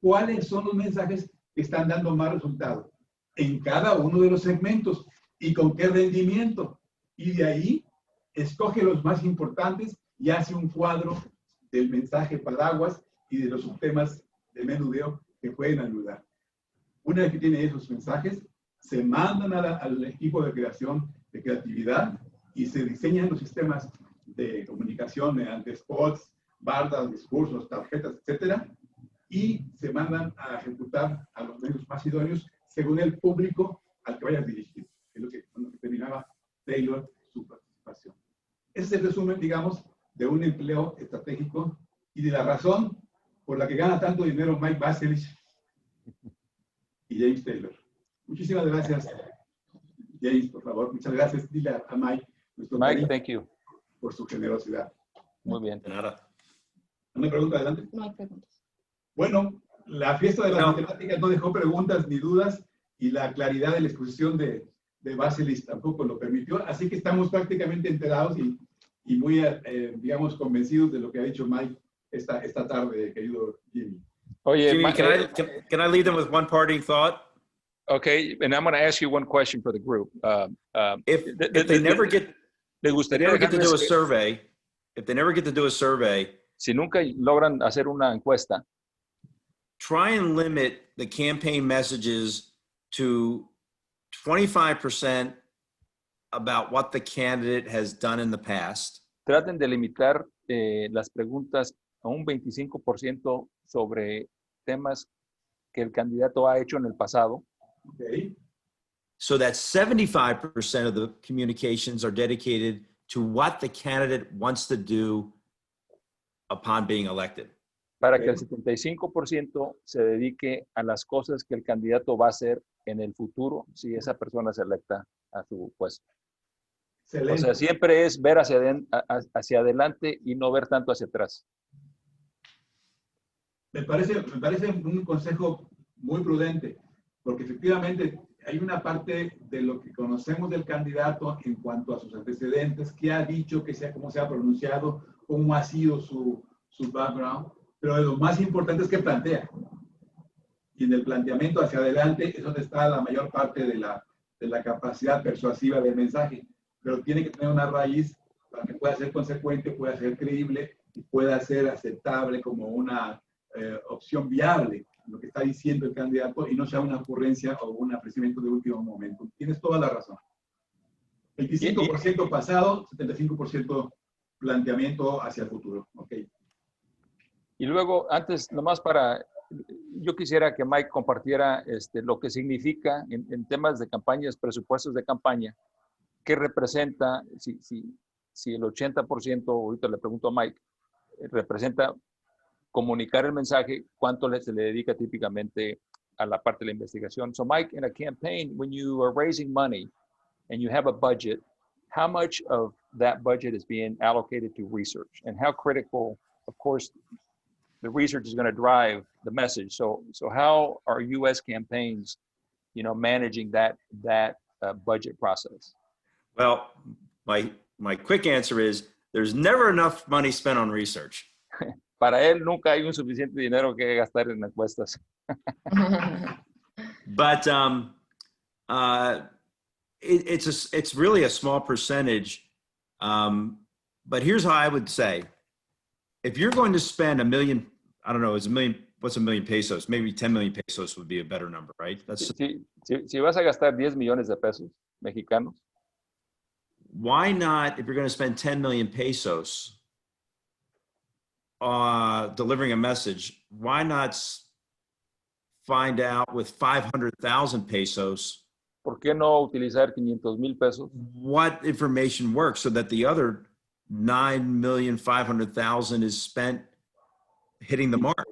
cuáles son los mensajes que están dando más resultado en cada uno de los segmentos y con qué rendimiento. Y de ahí escoge los más importantes y hace un cuadro del mensaje paraguas y de los subtemas de menudeo que pueden ayudar. Una vez que tiene esos mensajes, se mandan al equipo de creación de creatividad y se diseñan los sistemas de comunicación mediante spots, bardas, discursos, tarjetas, etcétera, y se mandan a ejecutar a los medios más idóneos según el público al que vayas dirigido. Es lo que terminaba Taylor su participación. Ese es el resumen, digamos, de un empleo estratégico y de la razón por la que gana tanto dinero Mike Baselich y James Taylor. Muchísimas gracias, James, por favor. Muchas gracias. Dile a Mike, Mike, thank you. por su generosidad. Muy bien. De nada. ¿Una pregunta adelante? No hay preguntas. Bueno, la fiesta de las matemáticas no dejó preguntas ni dudas y la claridad de la exposición de Baselich tampoco lo permitió, así que estamos prácticamente enterados y muy, digamos, convencidos de lo que ha dicho Mike esta tarde, querido Jimmy. Oye, Jimmy, can I leave them with one parting thought? Okay, and I'm going to ask you one question for the group. If they never get to do a survey, if they never get to do a survey, si nunca logran hacer una encuesta, try and limit the campaign messages to 25% about what the candidate has done in the past. Traten de limitar las preguntas a un 25% sobre temas que el candidato ha hecho en el pasado. Okay. So that 75% of the communications are dedicated to what the candidate wants to do upon being elected. Para que el 75% se dedique a las cosas que el candidato va a hacer en el futuro si esa persona se electa a su puesto. Excelente. O sea, siempre es ver hacia adelante y no ver tanto hacia atrás. Me parece un consejo muy prudente, porque efectivamente hay una parte de lo que conocemos del candidato en cuanto a sus antecedentes, qué ha dicho, cómo se ha pronunciado, cómo ha sido su background, pero lo más importante es que plantea. Y en el planteamiento hacia adelante es donde está la mayor parte de la capacidad persuasiva del mensaje, pero tiene que tener una raíz para que pueda ser consecuente, pueda ser creíble y pueda ser aceptable como una opción viable, lo que está diciendo el candidato, y no sea una ocurrencia o un ofrecimiento de último momento. Tienes toda la razón. 25% pasado, 75% planteamiento hacia el futuro. Okay. Y luego, antes, nomás yo quisiera que Mike compartiera lo que significa en temas de campañas, presupuestos de campaña, qué representa, si el 80%, ahorita le pregunto a Mike, representa comunicar el mensaje, cuánto se le dedica típicamente a la parte de la investigación. So Mike, in a campaign, when you are raising money and you have a budget, how much of that budget is being allocated to research? And how critical, of course, the research is going to drive the message. So how are U.S. campaigns, managing that budget process? Well, my quick answer is there's never enough money spent on research. Para él nunca hay un suficiente dinero que gastar en encuestas. But it's really a small percentage. But here's how I would say, if you're going to spend $1 million, I don't know, what's $1 million pesos? Maybe 10 million pesos would be a better number, right? Si vas a gastar 10 millones de pesos mexicanos, why not, if you're going to spend 10 million pesos delivering a message, why not find out with 500,000 pesos? ¿Por qué no utilizar 500,000 pesos? What information works so that the other 9,500,000 is spent hitting the mark?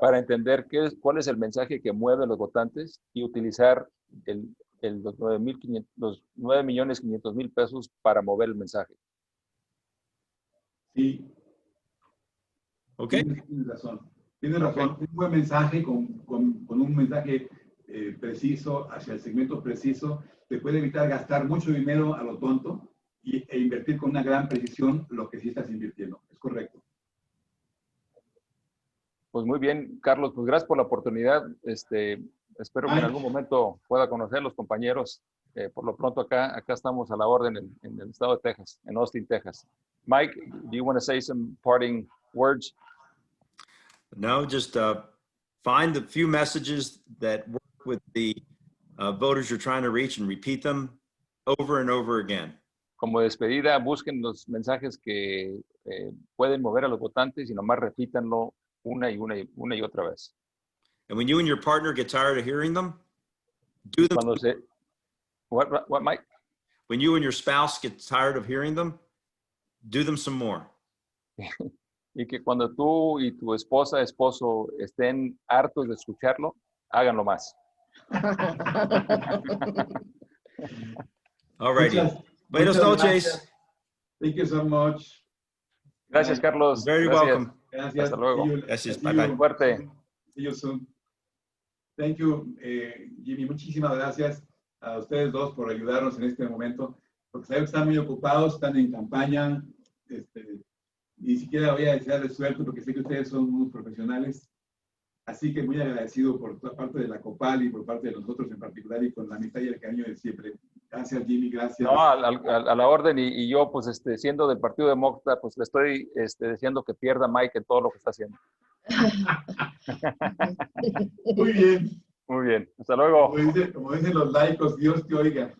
Para entender cuál es el mensaje que mueve a los votantes y utilizar los 9,500,000 pesos para mover el mensaje. Sí. Ok. Tienes razón. Tienes razón. Un buen mensaje con un mensaje preciso hacia el segmento preciso te puede evitar gastar mucho dinero a lo tonto e invertir con una gran precisión lo que sí estás invirtiendo. Es correcto. Pues muy bien, Carlos, pues gracias por la oportunidad. Espero que en algún momento pueda conocer a los compañeros. Por lo pronto acá estamos a la orden en el estado de Texas, en Austin, Texas. Mike, do you want to say some parting words? No, just find the few messages that work with the voters you're trying to reach and repeat them over and over again. Como despedida, busquen los mensajes que pueden mover a los votantes y nomás repítanlo una y otra vez. And when you and your partner get tired of hearing them, do them. What, Mike? When you and your spouse get tired of hearing them, do them some more. Y que cuando tú y tu esposo estén hartos de escucharlo, háganlo más. All righty. Buenas noches. Thank you so much. Gracias, Carlos. Very Gracias. welcome. Gracias. Hasta luego. Gracias. Bye-bye. Fuerte. See you soon. Thank you, Jimmy. Muchísimas gracias a ustedes dos por ayudarnos en este momento, porque sabemos que están muy ocupados, están en campaña. Ni siquiera voy a desearles suerte porque sé que ustedes son unos profesionales. Así que muy agradecido por toda parte de la COPAL y por parte de nosotros en particular y con la amistad y el cariño de siempre. Gracias, Jimmy, gracias. No, a la orden y yo, pues, siendo del Partido Demócrata, pues le estoy deseando que pierda Mike en todo lo que está haciendo. Muy bien. Muy bien. Hasta luego. Como dicen los laicos, Dios te oiga.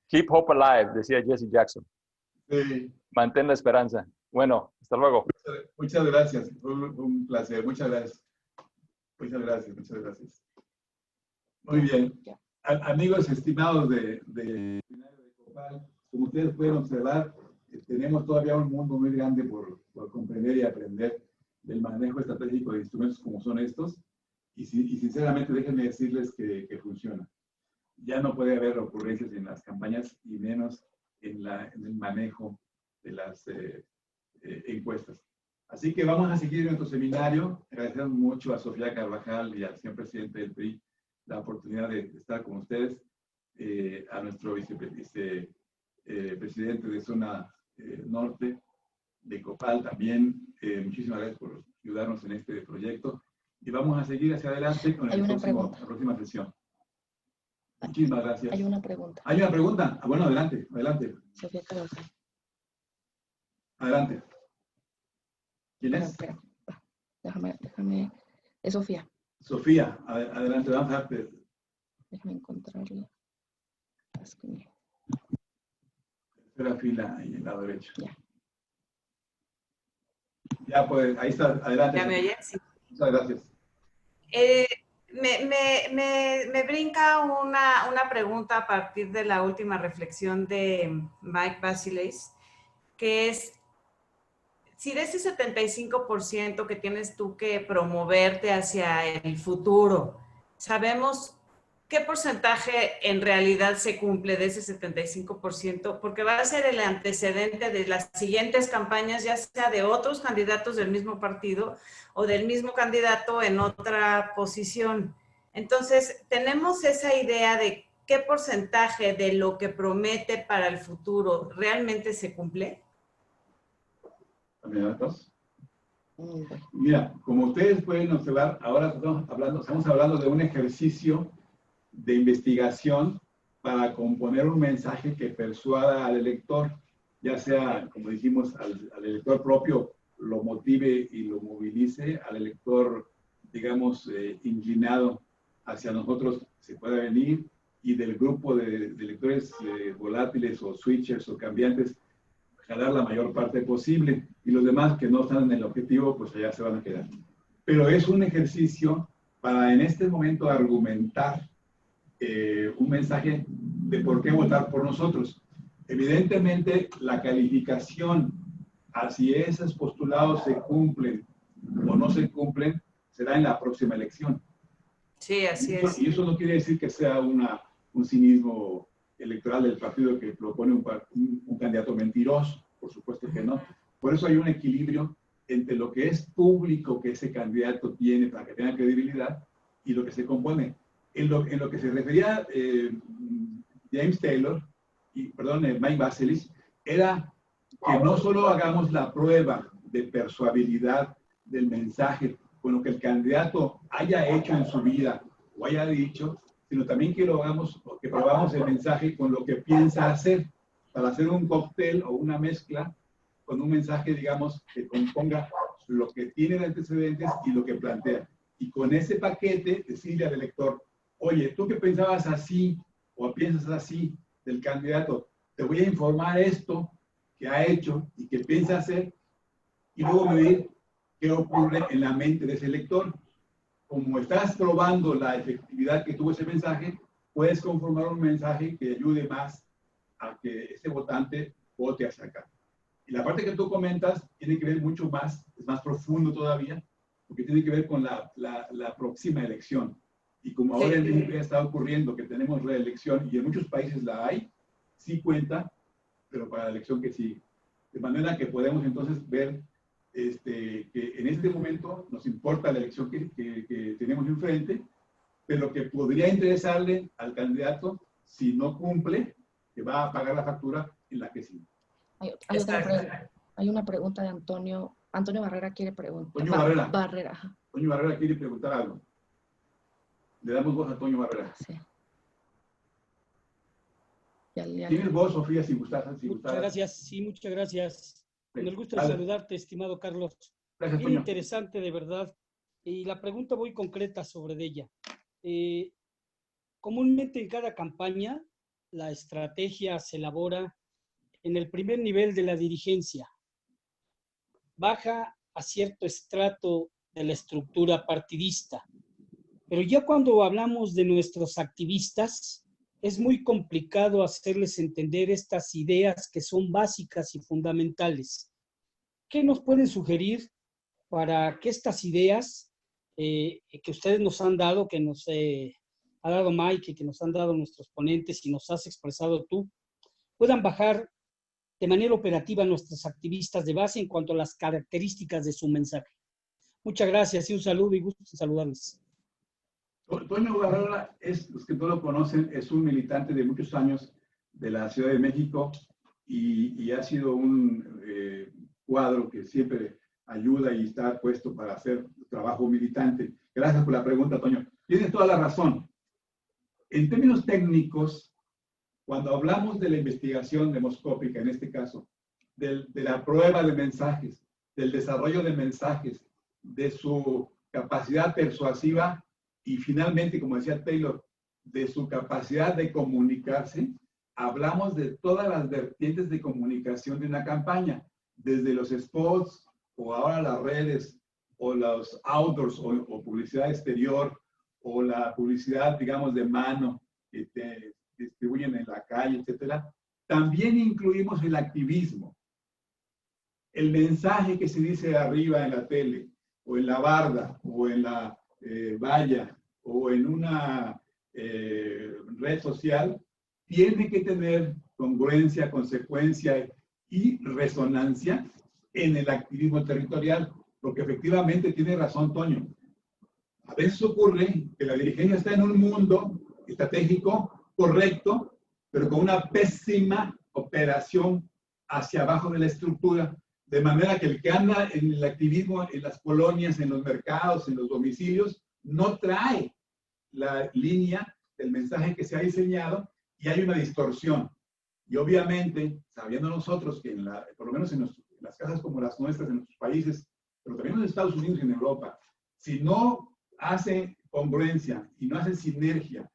Keep hope alive, decía Jesse Jackson. Sí. Mantén la esperanza. Bueno, hasta luego. Muchas gracias. Fue un placer. Muchas gracias. Muchas gracias. Muchas gracias. Muy bien. Amigos estimados de Copal, como ustedes pueden observar, tenemos todavía un mundo muy grande por comprender y aprender del manejo estratégico de instrumentos como son estos. Y sinceramente, déjenme decirles que funciona. Ya no puede haber ocurrencias en las campañas y menos en el manejo de las encuestas. Así que vamos a seguir nuestro seminario. Agradecemos mucho a Sofía Carvajal y al señor presidente del PRI la oportunidad de estar con ustedes, a nuestro vicepresidente de Zona Norte de Copal también. Muchísimas gracias por ayudarnos en este proyecto. Y vamos a seguir hacia adelante con la próxima sesión. Muchísimas gracias. Hay una pregunta. ¿Hay una pregunta? Bueno, adelante, adelante. Sofía Carvajal. Adelante. ¿Quién es? Espera. Déjame. Es Sofía. Sofía, adelante, vamos a ver. Déjame encontrarla. Tercera fila ahí en el lado derecho. Ya. Ya, pues, ahí está, adelante. ¿Ya me oyen? Sí. Muchas gracias. Me brinca una pregunta a partir de la última reflexión de Mike Basileis, que es, si de ese 75% que tienes tú que promoverte hacia el futuro, sabemos ¿qué porcentaje en realidad se cumple de ese 75%? Porque va a ser el antecedente de las siguientes campañas, ya sea de otros candidatos del mismo partido o del mismo candidato en otra posición. Entonces, tenemos esa idea de qué porcentaje de lo que promete para el futuro realmente se cumple. ¿Candidatos? Bueno, Mira, como ustedes pueden observar, ahora estamos hablando de un ejercicio de investigación para componer un mensaje que persuada al elector, ya sea, como dijimos, al elector propio, lo motive y lo movilice, al elector, digamos, inclinado hacia nosotros se pueda venir, y del grupo de electores volátiles o switchers o cambiantes, jalar la mayor parte posible, y los demás que no están en el objetivo, pues allá se van a quedar. Pero es un ejercicio para en este momento argumentar un mensaje de por qué votar por nosotros. Evidentemente, la calificación a si esos postulados se cumplen o no se cumplen será en la próxima elección. Sí, así es. Y eso no quiere decir que sea un cinismo electoral del partido que propone un candidato mentiroso, por supuesto que no. Por eso hay un equilibrio entre lo que es público que ese candidato tiene para que tenga credibilidad y lo que se compone. En lo que se refería James Taylor, Mike Baselis, era que no solo hagamos la prueba de persuabilidad del mensaje con lo que el candidato haya hecho en su vida o haya dicho, sino también que lo hagamos, que probamos el mensaje con lo que piensa hacer, para hacer un cóctel o una mezcla con un mensaje, digamos, que componga lo que tiene de antecedentes y lo que plantea. Y con ese paquete decirle al elector, oye, tú que pensabas así o piensas así del candidato, te voy a informar esto que ha hecho y que piensa hacer, y luego medir qué ocurre en la mente de ese elector. Como estás probando la efectividad que tuvo ese mensaje, puedes conformar un mensaje que ayude más a que ese votante vote hacia acá. Y la parte que tú comentas tiene que ver mucho más, es más profundo todavía, porque tiene que ver con la próxima elección. Y como ahora en México ya está ocurriendo que tenemos reelección, y en muchos países la hay, sí cuenta, pero para la elección que sigue. De manera que podemos entonces ver que en este momento nos importa la elección que tenemos enfrente, pero que podría interesarle al candidato, si no cumple, que va a pagar la factura en la que sigue. Hay una pregunta de Antonio. Antonio Barrera quiere preguntar. Toño Barrera. Barrera. Toño Barrera quiere preguntar algo. Le damos voz a Toño Barrera. Sí. Tienes voz, Sofía, si gustas. Muchas gracias, sí, muchas gracias. Con el gusto de Dale. saludarte, estimado Carlos. Gracias, Bien Toño. interesante, de verdad. Y la pregunta muy concreta sobre ella. Comúnmente en cada campaña, la estrategia se elabora en el primer nivel de la dirigencia. Baja a cierto estrato de la estructura partidista. Pero ya cuando hablamos de nuestros activistas, es muy complicado hacerles entender estas ideas que son básicas y fundamentales. ¿Qué nos pueden sugerir para que estas ideas que ustedes nos han dado, que nos ha dado Mike, que nos han dado nuestros ponentes y nos has expresado tú, puedan bajar de manera operativa a nuestros activistas de base en cuanto a las características de su mensaje? Muchas gracias y un saludo y gusto en saludarles. Toño Barrera, los que no lo conocen, es un militante de muchos años de la Ciudad de México y ha sido un cuadro que siempre ayuda y está puesto para hacer trabajo militante. Gracias por la pregunta, Toño. Tienes toda la razón. En términos técnicos, cuando hablamos de la investigación demoscópica, en este caso, de la prueba de mensajes, del desarrollo de mensajes, de su capacidad persuasiva y finalmente, como decía Taylor, de su capacidad de comunicarse, hablamos de todas las vertientes de comunicación de una campaña, desde los spots o ahora las redes o los outdoors o publicidad exterior o la publicidad, digamos, de mano que te distribuyen en la calle, etcétera. También incluimos el activismo. El mensaje que se dice arriba en la tele o en la barda o en la valla o en una red social, tiene que tener congruencia, consecuencia y resonancia en el activismo territorial, porque efectivamente tiene razón Toño. A veces ocurre que la dirigencia está en un mundo estratégico correcto, pero con una pésima operación hacia abajo de la estructura, de manera que el que anda en el activismo en las colonias, en los mercados, en los domicilios, no trae la línea del mensaje que se ha diseñado y hay una distorsión. Y obviamente, sabiendo nosotros que por lo menos en las casas como las nuestras, en nuestros países, pero también en los Estados Unidos y en Europa, si no hace congruencia y no hace sinergia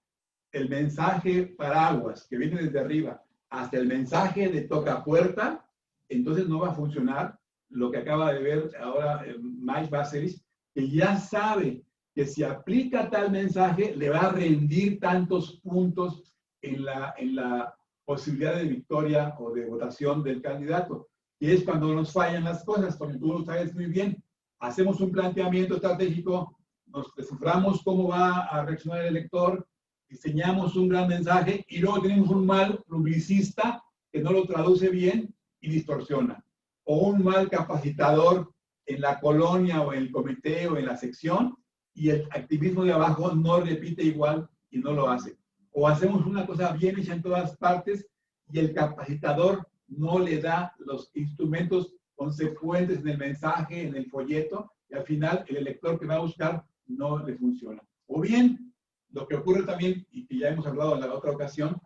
el mensaje paraguas que viene desde arriba hasta el mensaje de toca puerta, entonces no va a funcionar lo que acaba de ver ahora Mike Baselis, que ya sabe que si aplica tal mensaje le va a rendir tantos puntos en la posibilidad de victoria o de votación del candidato. Y es cuando nos fallan las cosas, porque tú lo sabes muy bien. Hacemos un planteamiento estratégico, nos desciframos cómo va a reaccionar el elector, diseñamos un gran mensaje y luego tenemos un mal publicista que no lo traduce bien y distorsiona. O un mal capacitador en la colonia o en el comité o en la sección y el activismo de abajo no repite igual y no lo hace. O hacemos una cosa bien hecha en todas partes y el capacitador no le da los instrumentos consecuentes en el mensaje, en el folleto, y al final el elector que va a buscar no le funciona. O bien, lo que ocurre también, y que ya hemos hablado en la otra ocasión,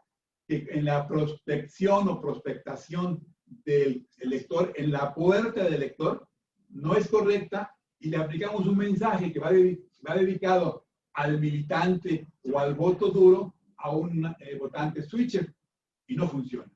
que en la prospección o prospectación del elector, en la puerta del elector, no es correcta y le aplicamos un mensaje que va dedicado al militante o al voto duro a un votante switcher y no funciona.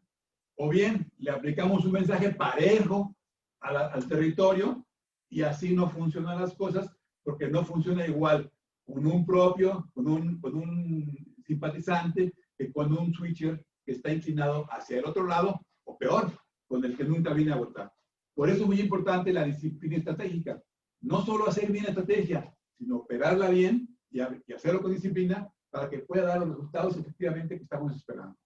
O bien le aplicamos un mensaje parejo al territorio y así no funcionan las cosas porque no funciona igual con un propio, con un simpatizante que con un switcher que está inclinado hacia el otro lado o peor, con el que nunca viene a votar. Por eso es muy importante la disciplina estratégica. No solo hacer bien la estrategia, sino operarla bien y hacerlo con disciplina para que pueda dar los resultados efectivamente que estamos esperando.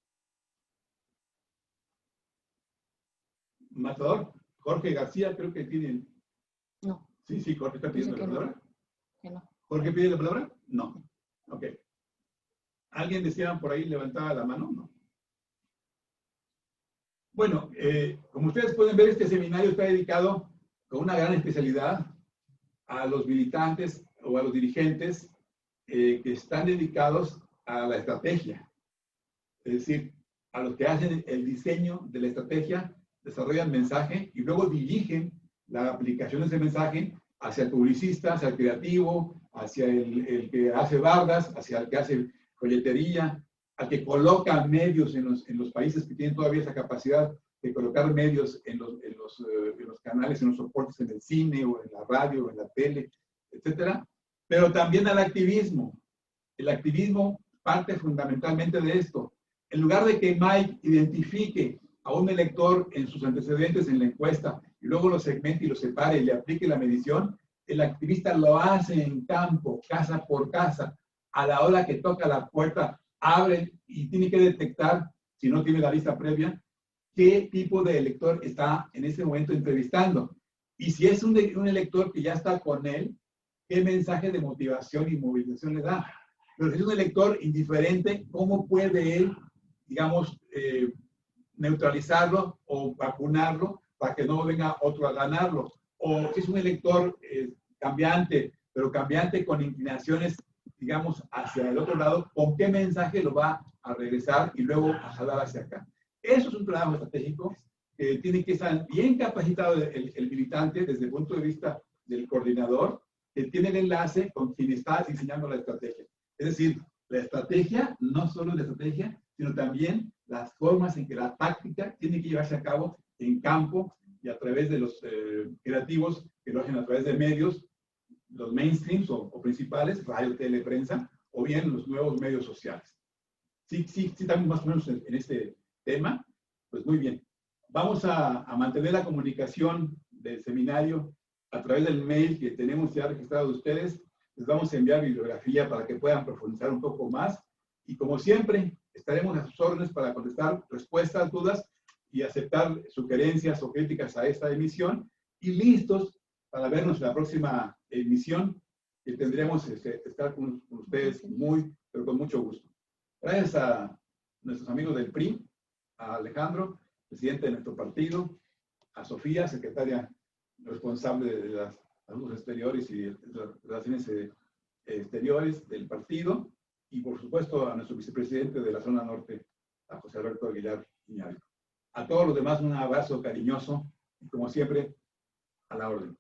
Matador, Jorge García, creo que tiene... No. Sí, Jorge está pidiendo la palabra. Que no. ¿Jorge pide la palabra? No. Ok. ¿Alguien decía por ahí levantaba la mano? No. Bueno, como ustedes pueden ver, este seminario está dedicado con una gran especialidad a los militantes o a los dirigentes que están dedicados a la estrategia. Es decir, a los que hacen el diseño de la estrategia, desarrollan mensaje y luego dirigen la aplicación de ese mensaje hacia el publicista, hacia el creativo, hacia el que hace bardas, hacia el que hace folletería, al que coloca medios en los países que tienen todavía esa capacidad de colocar medios en los canales, en los soportes, en el cine o en la radio o en la tele, etcétera. Pero también al activismo. El activismo parte fundamentalmente de esto. En lugar de que Mike identifique a un elector en sus antecedentes en la encuesta y luego lo segmente y lo separe y le aplique la medición, el activista lo hace en campo, casa por casa, a la hora que toca la puerta, abre y tiene que detectar, si no tiene la lista previa, qué tipo de elector está en ese momento entrevistando. Y si es un elector que ya está con él, qué mensaje de motivación y movilización le da. Pero si es un elector indiferente, ¿cómo puede él, digamos, neutralizarlo o vacunarlo para que no venga otro a ganarlo? O si es un elector cambiante, pero cambiante con inclinaciones, digamos, hacia el otro lado, ¿con qué mensaje lo va a regresar y luego a jalar hacia acá? Eso es un trabajo estratégico que tiene que estar bien capacitado el militante desde el punto de vista del coordinador, que tiene el enlace con quien está diseñando la estrategia. Es decir, la estrategia no solo la estrategia, sino también las formas en que la táctica tiene que llevarse a cabo en campo y a través de los creativos que lo hacen a través de medios, los mainstreams o principales, radio, tele, prensa, o bien los nuevos medios sociales. Sí, estamos más o menos en este tema. Pues muy bien. Vamos a mantener la comunicación del seminario a través del mail que tenemos ya registrado de ustedes. Les vamos a enviar bibliografía para que puedan profundizar un poco más Y como siempre, estaremos a sus órdenes para contestar respuestas, dudas y aceptar sugerencias o críticas a esta emisión, y listos para vernos en la próxima emisión, que tendremos estar con ustedes pero con mucho gusto. Gracias a nuestros amigos del PRI, a Alejandro, presidente de nuestro partido, a Sofía, secretaria responsable de las asuntos exteriores y de las relaciones exteriores del partido, y por supuesto a nuestro vicepresidente de la zona norte, a José Alberto Aguilar Iñárritu. A todos los demás un abrazo cariñoso y como siempre, a la orden.